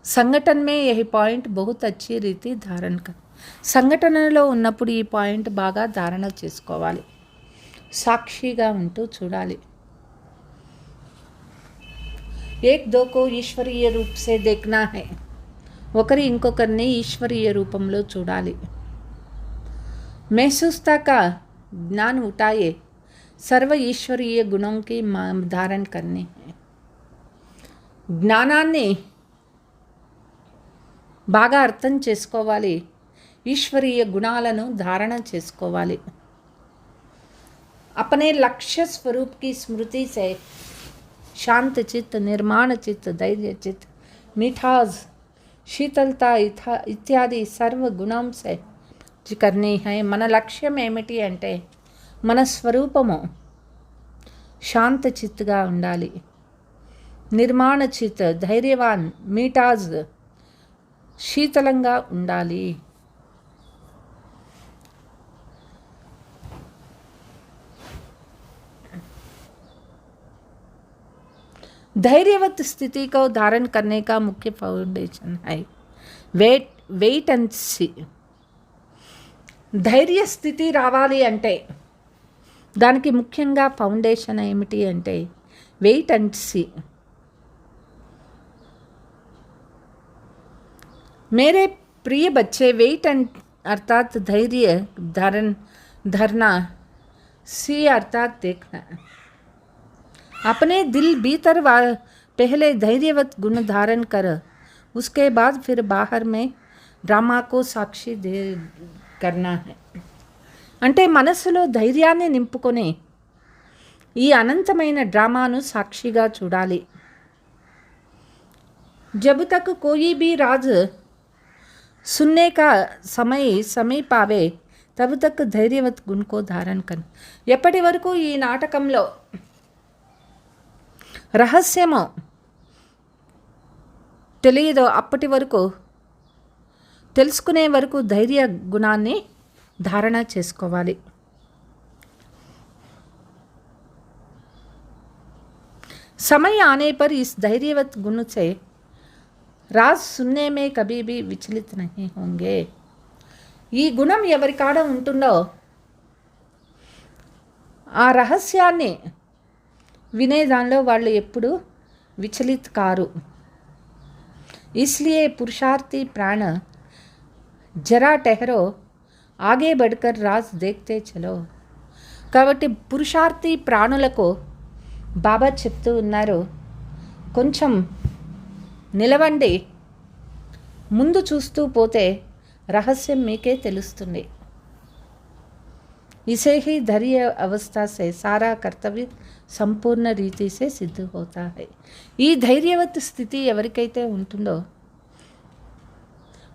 సంఘటన మే యహి పాయింట్ బహుత్ అచ్చి రీతి ధారణ సంఘటనలో ఉన్నప్పుడు ఈ పాయింట్ బాగా ధారణ చేసుకోవాలి. సాక్షిగా ఉంటూ చూడాలి. ఏక్ దోకో ఈశ్వరీయ రూప్ సే దేఖ్నా హై. ఒకరి ఇంకొకరిని ఈశ్వరీయ రూపంలో చూడాలి. महसूसता का ज्ञान उठाए सर्व ईश्वरीय गुणों की धारण करनी है. జ్ఞానాన్ని బాగా అర్థం చేసుకోవాలి. ఈశ్వరీయ గుణాలను ధారణ చేసుకోవాలి. अपने लक्ष्य स्वरूप की स्मृति से शांत चित्त, निर्माण चित्त, धैर्य चित्त, मिठास, शीतलता इत्यादि सर्व गुणों से करनी है. మన లక్ష్యం ఏమిటి అంటే మన స్వరూపము శాంత చిత్తుగా ఉండాలి. నిర్మాణ చిత్, ధైర్యవాన్, మీటాజ్, శీతలంగా ఉండాలి. धैर्यवत स्थिति को धारण करने का मुख्य फाउंडेशन है वेट एंड सी. ధైర్య స్థితి రావాలి అంటే దానికి ముఖ్యంగా ఫౌండేషన్ ఏమిటి అంటే వెయిట్ అండ్ సీ. मेरे प्रिय बच्चे, वेट एंड अर्थात धैर्य धरना, सी अर्थात देखना. अपने दिल भीतर पहले धैर्यवत गुण धारण कर उसके बाद फिर बाहर में ड्रामा को साक्षी दे करना है. అంటే మనసులో ధైర్యాన్ని నింపుకొని ఈ అనంతమైన డ్రామాను సాక్షిగా చూడాలి. जब तक कोई भी राज सुनने का समय समीप आवे तब तक ధైర్యవత్ గుణ్ కో ధారణ కన్. ఎప్పటి వరకు ఈ నాటకంలో రహస్యము తెలియదో అప్పటి వరకు తెలుసుకునే వరకు ధైర్య గుణాన్ని ధారణ చేసుకోవాలి. समय आने पर इस धैर्यवत गुण से राज सुनने में कभी भी विचलित नहीं होंगे. ఈ గుణం ఎవరి కాడ ఉంటుందో ఆ రహస్యాన్ని వినేదానిలో వాళ్ళు ఎప్పుడు విచలిత్ కారు. इसलिए पुरुषार्थी प्राण जरा ठहरो आगे बढ़कर राज देखते चलो. కాబట్టి పురుషార్థి ప్రాణులకు బాబా చెప్తూ ఉన్నారు, కొంచెం నిలవండి, ముందు చూస్తూ పోతే రహస్యం మీకే తెలుస్తుంది. इसे ही धैर्य अवस्था से सारा कर्तव्य संपूर्ण रीति से सिद्ध होता है. ఈ ధైర్యవత్ స్థితి ఎవరికైతే ఉంటుందో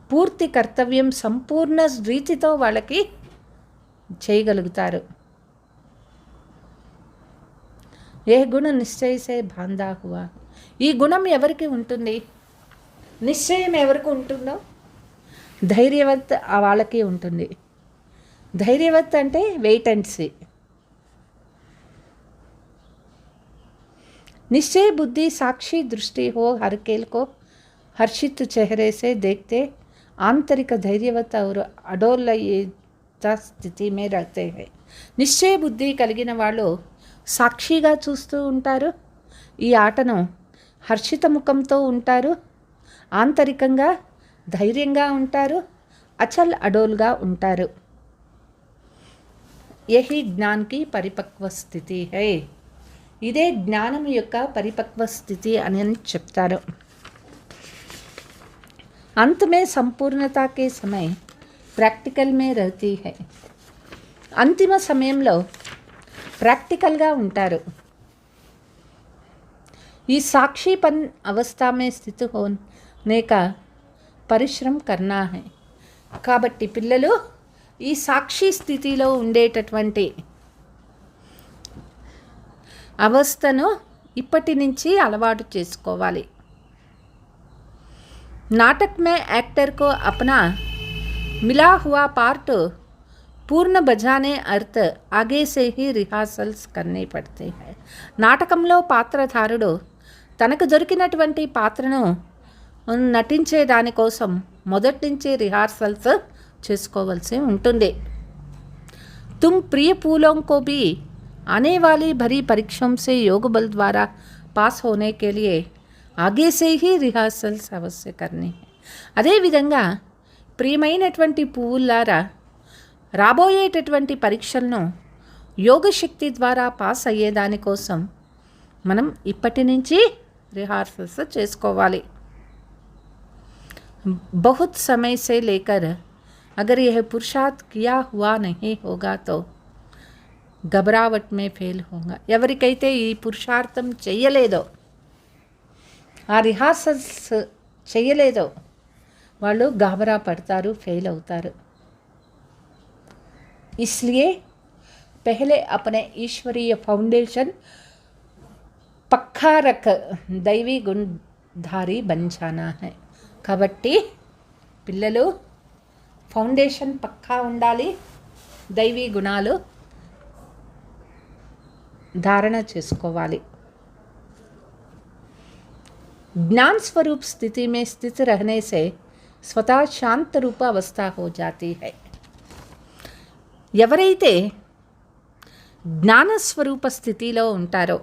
పూర్తి కర్తవ్యం సంపూర్ణ రీతితో వాళ్ళకి చేయగలుగుతారు. ఏ గుణ నిశ్చయ సే బాంధా హువా. ఈ గుణం ఎవరికి ఉంటుంది, నిశ్చయం ఎవరికి ఉంటుందో ధైర్యవత్ వాళ్ళకి ఉంటుంది. ధైర్యవత్ అంటే వెయిట్ అండ్ సీ. निश्चय बुद्धि साक्षी दृष्टि हो हर खेल को हर्षित चेहरे से देखते आंतरिक धैर्यवत और अडोलयित స్థితి में रहते हैं. నిశ్చయ బుద్ధి కలిగిన వాళ్ళు సాక్షిగా చూస్తూ ఉంటారు, ఈ ఆటను హర్షిత ముఖంతో ఉంటారు, ఆంతరికంగా ధైర్యంగా ఉంటారు, అచల్ అడోల్గా ఉంటారు. యహీ జ్ఞాన్ కి పరిపక్వ స్థితి హై. ఇదే జ్ఞానం యొక్క పరిపక్వ స్థితి అని చెప్తారు. अंत में संपूर्णता के समय प्रैक्टिकल में रहती है. अंतिम సమయంలో ప్రాక్టికల్గా ఉంటారు. ఈ సాక్షిపన్ అవస్థా में स्थित होने का పరిశ్రమ करना है. కాబట్టి పిల్లలు ఈ సాక్షి స్థితిలో ఉండేటటువంటి అవస్థను ఇప్పటి నుంచి అలవాటు చేసుకోవాలి. नाटक में एक्टर को अपना मिला हुआ पार्ट पूर्ण बजाने अर्थ आगे से ही रिहर्सल्स करने पड़ते हैं. నాటకంలో పాత్రధారుడు తనకు దొరికినటువంటి పాత్రను నటించే దానికోసం మొదటి నుంచి రిహార్సల్స్ చేసుకోవాల్సి ఉంటుంది. तुम प्रिय फूलों को भी आने वाली भरी परीक्षाओं से योग बल द्वारा पास होने के लिए ఆగే సే హీ రిహార్సల్స్ అవశ్య కర్నీ. అదేవిధంగా ప్రియమైనటువంటి పువ్వులారా, రాబోయేటటువంటి పరీక్షలను యోగశక్తి ద్వారా పాస్ అయ్యేదానికోసం మనం ఇప్పటి నుంచి రిహార్సల్స్ చేసుకోవాలి. బహుత్ समय से लेकर अगर यह पुरुषार्थ किया हुआ नहीं होगा तो घबराहट में फेल होगा. ఎవరికైతే ఈ పురుషార్థం చెయ్యలేదో, ఆ రిహార్సల్స్ చేయలేదో వాళ్ళు గాబరా పడతారు, ఫెయిల్ అవుతారు. इसलिए पहले अपने ईश्वरीय फाउंडेशन पक्का रख दैवी गुणधारी बन जाना है. కాబట్టి పిల్లలు ఫౌండేషన్ పక్కా ఉండాలి, దైవీ గుణాలు ధారణ చేసుకోవాలి. ज्ञान स्वरूप स्थिति में स्थित रहने से स्वतः शांत रूप अवस्था हो जाती है. ఎవరైతే జ్ఞాన స్వరూప స్థితిలో ఉంటారో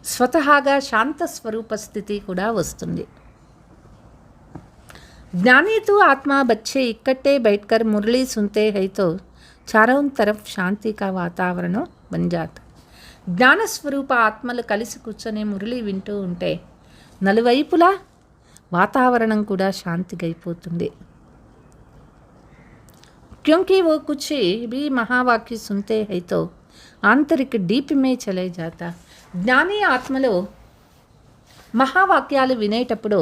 స్వతహాగా శాంత స్వరూప స్థితి కూడా వస్తుంది. ज्ञानी तो आत्मा बच्चे इकट्ठे बैठकर मुरली सुनते हैं तो चारों तरफ शांति का वातावरण बन जाता. జ్ఞానస్వరూప ఆత్మలు కలిసి కూర్చొని మురళి వింటూ ఉంటే నలువైపులా వాతావరణం కూడా శాంతిగా అయిపోతుంది. क्योंकि वो कुछ भी महावाक्य सुनते हैं तो आंतरिक डीप में चले जाता. జ్ఞాని ఆత్మలో మహావాక్యాలు వినేటప్పుడు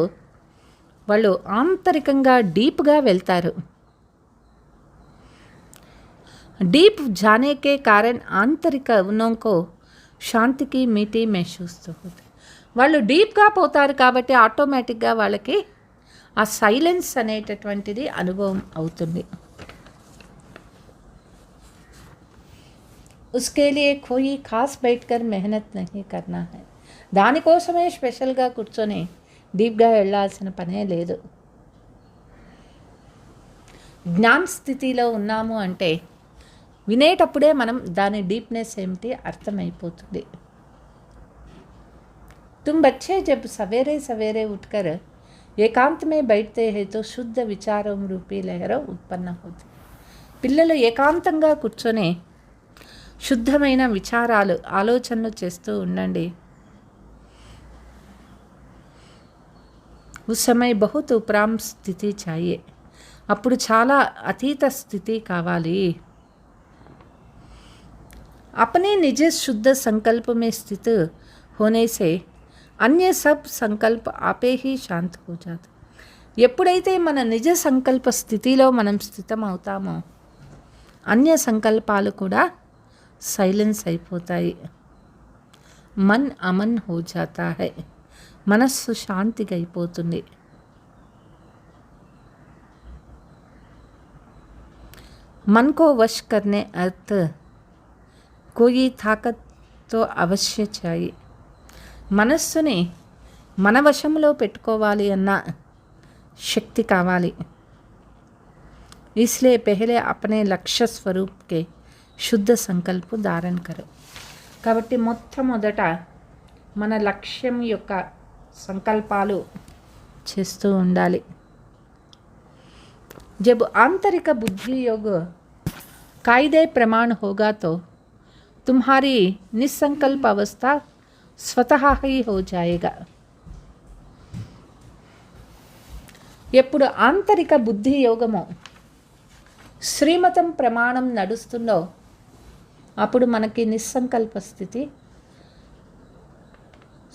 వాళ్ళు ఆంతరికంగా డీప్గా వెళ్తారు. डीप जाने के कारण आंतरिक उन्नों को शांति की मीठी महसूस होती. వాళ్ళు డీప్గా పోతారు కాబట్టి ఆటోమేటిక్గా వాళ్ళకి ఆ సైలెన్స్ అనేటటువంటిది అనుభవం అవుతుంది. उसके लिए कोई खास बैठकर मेहनत नहीं करना है. దానికోసమే స్పెషల్గా కూర్చొని డీప్గా వెళ్ళాల్సిన పనే లేదు. జ్ఞాన స్థితిలో ఉన్నాము అంటే వినేటప్పుడే మనం దాని డీప్నెస్ ఏమిటి అర్థమైపోతుంది. तुम बच्चे जब सवेरे सवेरे उठकर एकांत में बैठते हैं तो शुद्ध विचारों रूपी लहर उत्पन्न होती. పిల్లలు ఏకాంతంగా కూర్చొని శుద్ధమైన విచారాలు ఆలోచనలు చేస్తూ ఉండండి. उस समय बहुत उपराम స్థితి चाहिए. అప్పుడు చాలా అతీత స్థితి కావాలి. अपने निज शुद्ध संकल्प में स्थित होने से अन्य सब संकल्प आपे ही शांत हो जाते. ఎప్పుడైతే మన నిజ సంకల్ప స్థితిలో మనం స్థితం అవుతామో అన్య సంకల్పాలు కూడా సైలెన్స్ అయిపోతాయి. మన్ అమన్ హో జాతా హై. మనస్సు శాంతిగా అయిపోతుంది. మన్ కో వశ్ కర్నే అర్థ కోయి తాకత్ తో అవశ్య చాయి. మనస్సుని మన వశంలో పెట్టుకోవాలి అన్న శక్తి కావాలి. इसलिए पहले अपने लक्ष्य स्वरूप के शुद्ध संकल्प धारण करो. కాబట్టి మొట్టమొదట మన లక్ష్యం యొక్క సంకల్పాలు చేస్తూ ఉండాలి. जब आंतरिक बुद्धि योग कायदे प्रमाण होगा तो तुम्हारी निसंकल्प अवस्था स्वतः ही हो जाएगा. ఎప్పుడు ఆంతరిక బుద్ధి యోగము శ్రీమతం ప్రమాణం నడుస్తుందో అప్పుడు మనకి నిస్సంకల్ప స్థితి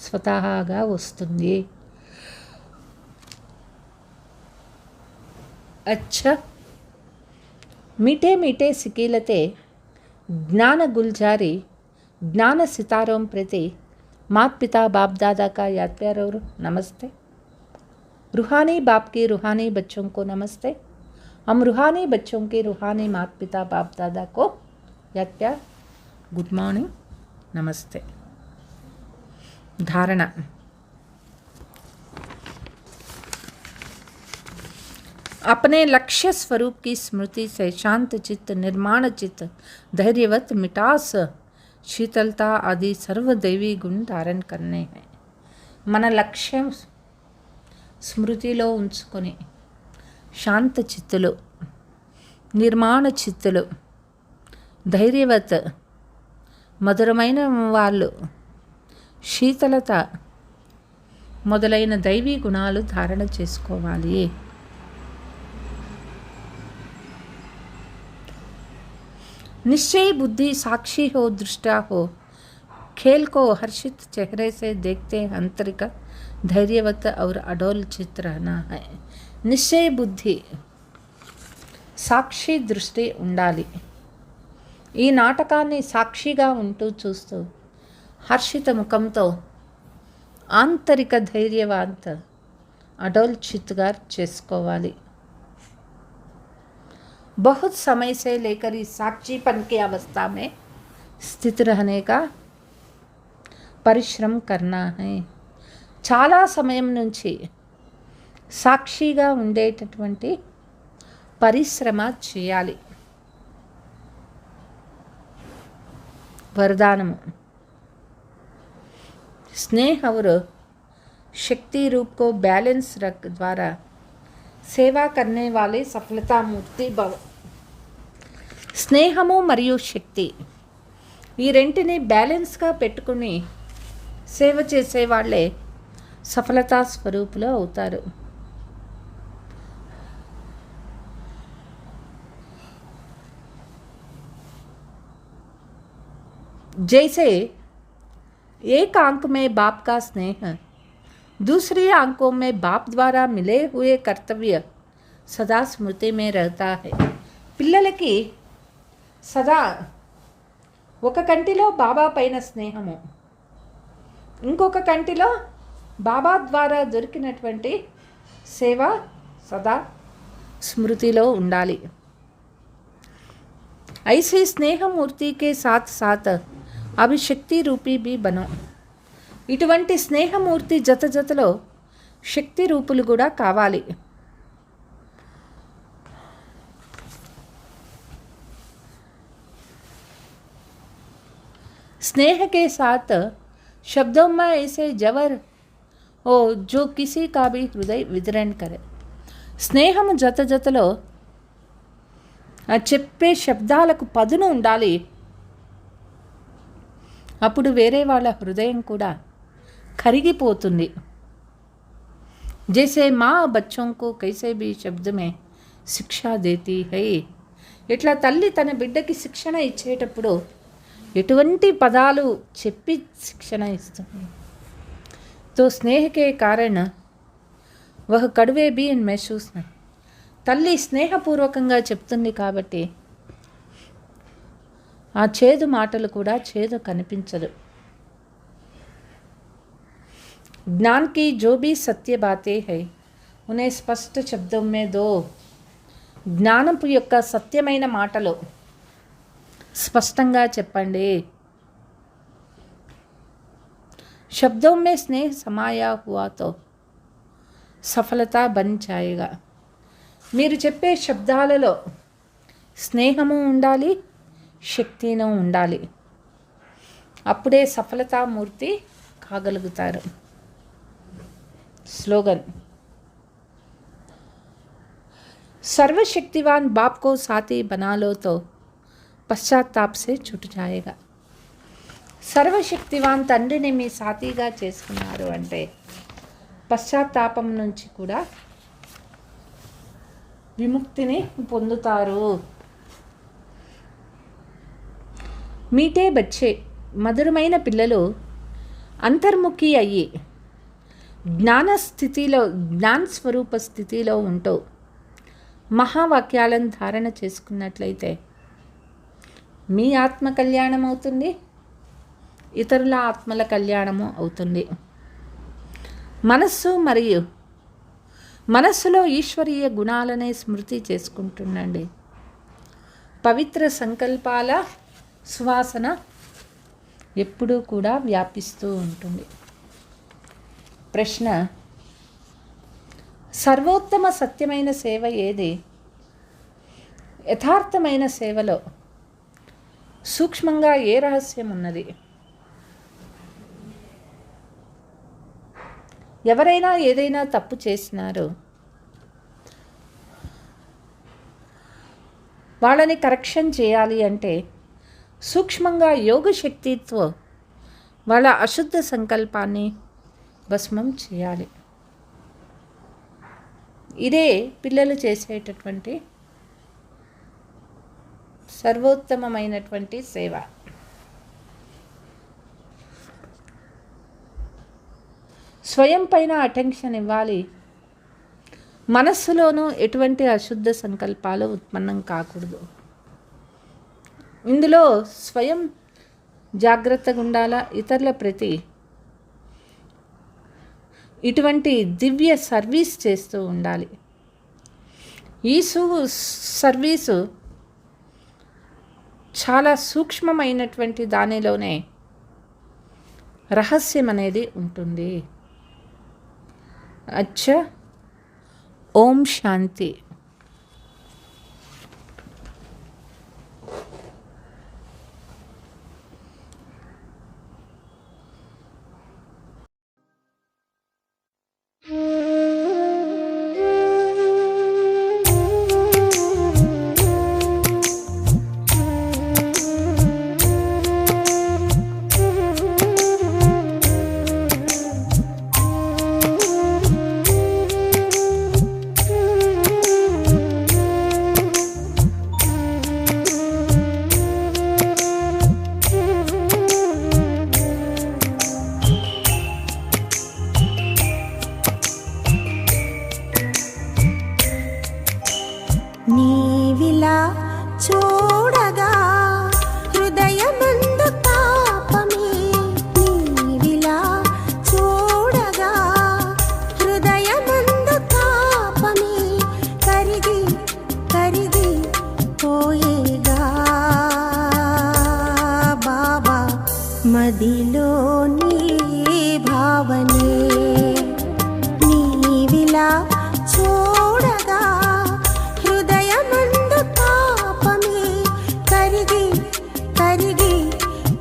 స్వతహాగా వస్తుంది. अच्छा मीठे मीठे सिकीलते ज्ञान गुलजारी ज्ञान सितारों प्रति मात पिता बाप दादा का याद प्यार और नमस्ते. रूहानी बाप के रूहानी बच्चों को नमस्ते. हम रूहानी बच्चों के रूहानी मात पिता बाप दादा को याद प्यार गुड मॉर्निंग नमस्ते. धारणा. अपने लक्ष्य स्वरूप की स्मृति से शांत चित्त निर्माण चित्त धैर्यवत मिठास शीतलता आदि सर्वदैवी गुण धारण करने हैं. మన లక్ష్యం స్మృతిలో ఉంచుకొని శాంత చిత్తులు నిర్మాణ చిత్తులు ధైర్యవత్ మధురమైన వాళ్ళు శీతలత మొదలైన దైవీ గుణాలు ధారణ చేసుకోవాలి. निश्चय बुद्धि साक्षी हो दृष्टा हो खेल को हर्षित चेहरे से देखते आंतरिक धैर्यवत और अडोल चित्त रहना है. निश्चय बुद्धि సాక్షి దృష్టి ఉండాలి. ఈ నాటకాన్ని సాక్షిగా ఉంటూ చూస్తూ హర్షిత ముఖంతో ఆంతరిక ధైర్యవంత అడోల్ చిత్తుగా చేసుకోవాలి. बहुत समय से लेकर इस साक्षीपन की अवस्था में स्थित रहने का परिश्रम करना है. చాలా సమయం నుంచి సాక్షిగా ఉండేటటువంటి పరిశ్రమ చేయాలి. वरदानము. स्नेह और शक्ति रूप को बैलेंस रख द्वारा సేవా करने वाले सफलता मूर्ति भव. స్నేహము మరియు శక్తి ఈ రెంటిని బ్యాలెన్స్గా పెట్టుకుని సేవ చేసేవాళ్ళే సఫలతా స్వరూపులు అవుతారు. जैसे एक आंख में बाप का स्नेह दूसरी आंखों में बाप द्वारा मिले हुए कर्तव्य సదా స్మృతి మే రహతా హై. పిల్లలకి సదా ఒక కంటిలో బాబా పైన స్నేహము, ఇంకొక కంటిలో బాబా ద్వారా దొరికినటువంటి సేవ సదా స్మృతిలో ఉండాలి. ఐసీ స్నేహమూర్తి కే సాత్ సాత్ అభిశక్తి రూపీ బి బనో. ఇటువంటి స్నేహమూర్తి జత జతలో శక్తి రూపులు కూడా కావాలి. स्नेह के साथ शब्दों में ऐसे जवर हो जो किसी का भी हृदय विदरण करे. స్నేహము జత జతలో చెప్పే శబ్దాలకు పదును ఉండాలి. అప్పుడు వేరే వాళ్ళ హృదయం కూడా కరిగిపోతుంది. జైసే మా బచ్చోं को कैसे भी शब्द में శిక్షా దేతి హై. ఇట్లా తల్లి తన బిడ్డకి శిక్షణ ఇచ్చేటప్పుడు ఎటువంటి పదాలు చెప్పి శిక్షణ ఇస్తుంది. తో స్నేహకే కారణ వహ కడువే బి మెహసూస్ నహీ. తల్లి స్నేహపూర్వకంగా చెప్తుంది కాబట్టి ఆ చేదు మాటలు కూడా చేదు కనిపించదు. జ్ఞాన్ की जो भी सत्य बातें है उन्हें स्पष्ट शब्दों में दो. జ్ఞానపు యొక్క సత్యమైన మాటలు స్పష్టంగా చెప్పండి. శబ్దों में स्नेह समाया हुआ तो సఫలత బన్ జాయేగా. మీరు చెప్పే శబ్దాలలో స్నేహము ఉండాలి, శక్తిను ఉండాలి. అప్పుడే సఫలతామూర్తి కాగలుగుతారు. స్లోగన్. सर्वशक्तिवान बाप को साथी बना लो तो పశ్చాత్తాప్ సే చుట్ జాయేగా. సర్వశక్తివాన్ తండ్రిని మీ సాథీగా చేసుకున్నారు అంటే పశ్చాత్తాపం నుంచి కూడా విముక్తిని పొందుతారు. మీటే బచ్చే మధురమైన పిల్లలు అంతర్ముఖి అయ్యి జ్ఞానస్థితిలో జ్ఞాన స్వరూప స్థితిలో ఉంటూ మహావాక్యాలను ధారణ చేసుకున్నట్లయితే మీ ఆత్మ కళ్యాణం అవుతుంది, ఇతరుల ఆత్మల కళ్యాణము అవుతుంది. మనస్సు మరియు మనస్సులో ఈశ్వరీయ గుణాలనే స్మృతి చేసుకుంటుండండి. పవిత్ర సంకల్పాల సువాసన ఎప్పుడూ కూడా వ్యాపిస్తూ ఉంటుంది. ప్రశ్న: సర్వోత్తమ సత్యమైన సేవ ఏది? యథార్థమైన సేవలో సూక్ష్మంగా ఏ రహస్యం ఉన్నది? ఎవరైనా ఏదైనా తప్పు చేసినారో వాళ్ళని కరెక్షన్ చేయాలి అంటే సూక్ష్మంగా యోగ శక్తితో వాళ్ళ అశుద్ధ సంకల్పాన్ని భస్మం చేయాలి. ఇదే పిల్లలు చేసేటటువంటి సర్వోత్తమమైనటువంటి సేవ. స్వయం పైన అటెన్షన్ ఇవ్వాలి. మనస్సులోనూ ఎటువంటి అశుద్ధ సంకల్పాలు ఉత్పన్నం కాకూడదు. ఇందులో స్వయం జాగ్రత్తగా ఉండాలా. ఇతరుల ప్రతి ఇటువంటి దివ్య సర్వీస్ చేస్తూ ఉండాలి. ఈ సర్వీసు చాలా సూక్ష్మమైనటువంటి దానిలోనే రహస్యం అనేది ఉంటుంది. అచ్చా, ఓం శాంతి. మదిలోని భావనే నీవిలా చూడగా హృదయమందు తాపమే కరిగి కరిగి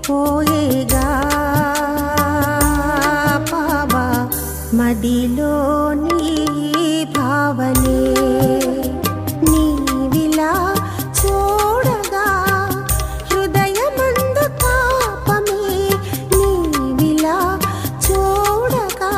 పోయేగా పావా మదిలోని భావనే నీవిలా చూడగా హృదయమందు తాపమే నీవిలా చూడగా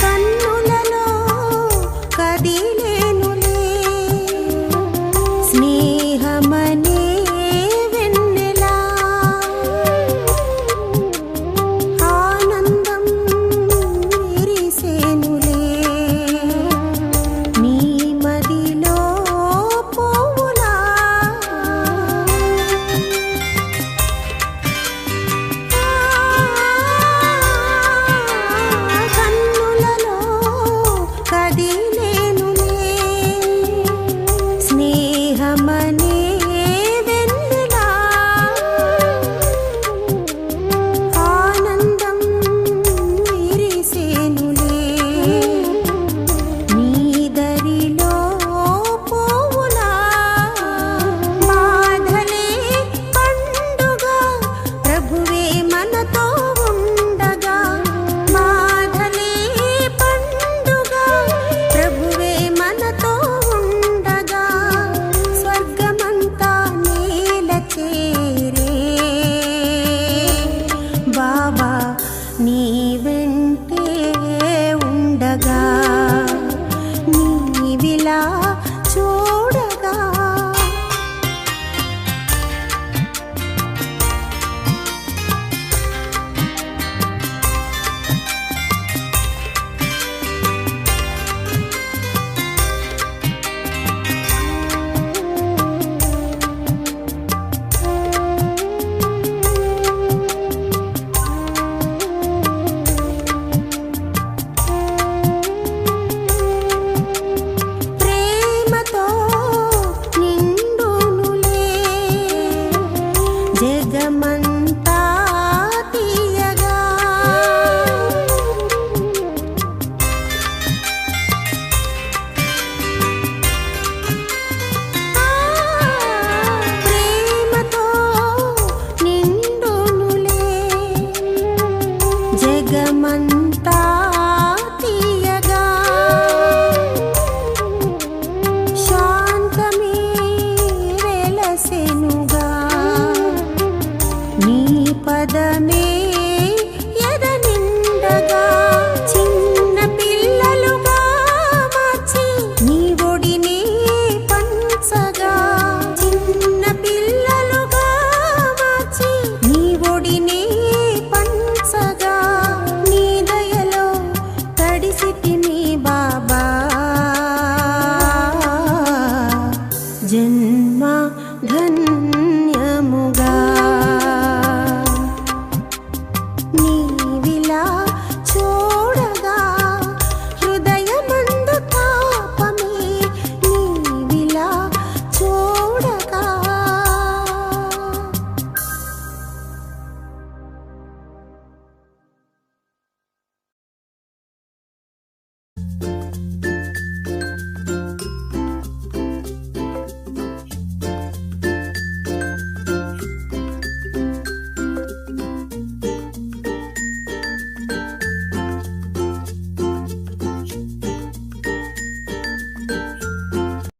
కన్నులలో కదిలేనులే స్నేహమనే వెన్నెలా ఆనందం విరిసేనులే నీ మదిలో పువ్వులా కన్నులలో కదిలేనులే స్నేహమనే వెన్నెలా ఆనందం విరిసేనులే నీ దరిలో పువ్వులా బాధలే పండుగ ప్రభువే మనతో ఉండగా బాధలే పండుగ ప్రభువే మనతో ఉండగా స్వర్గమంతా నేల చేరే బాబా నీ వెంటే ఉండగా నీవిలా చూడగా ప్రేమతో నిండునులే జగమంతా తీయగా ప్రేమతో నిండునులే జగమంతా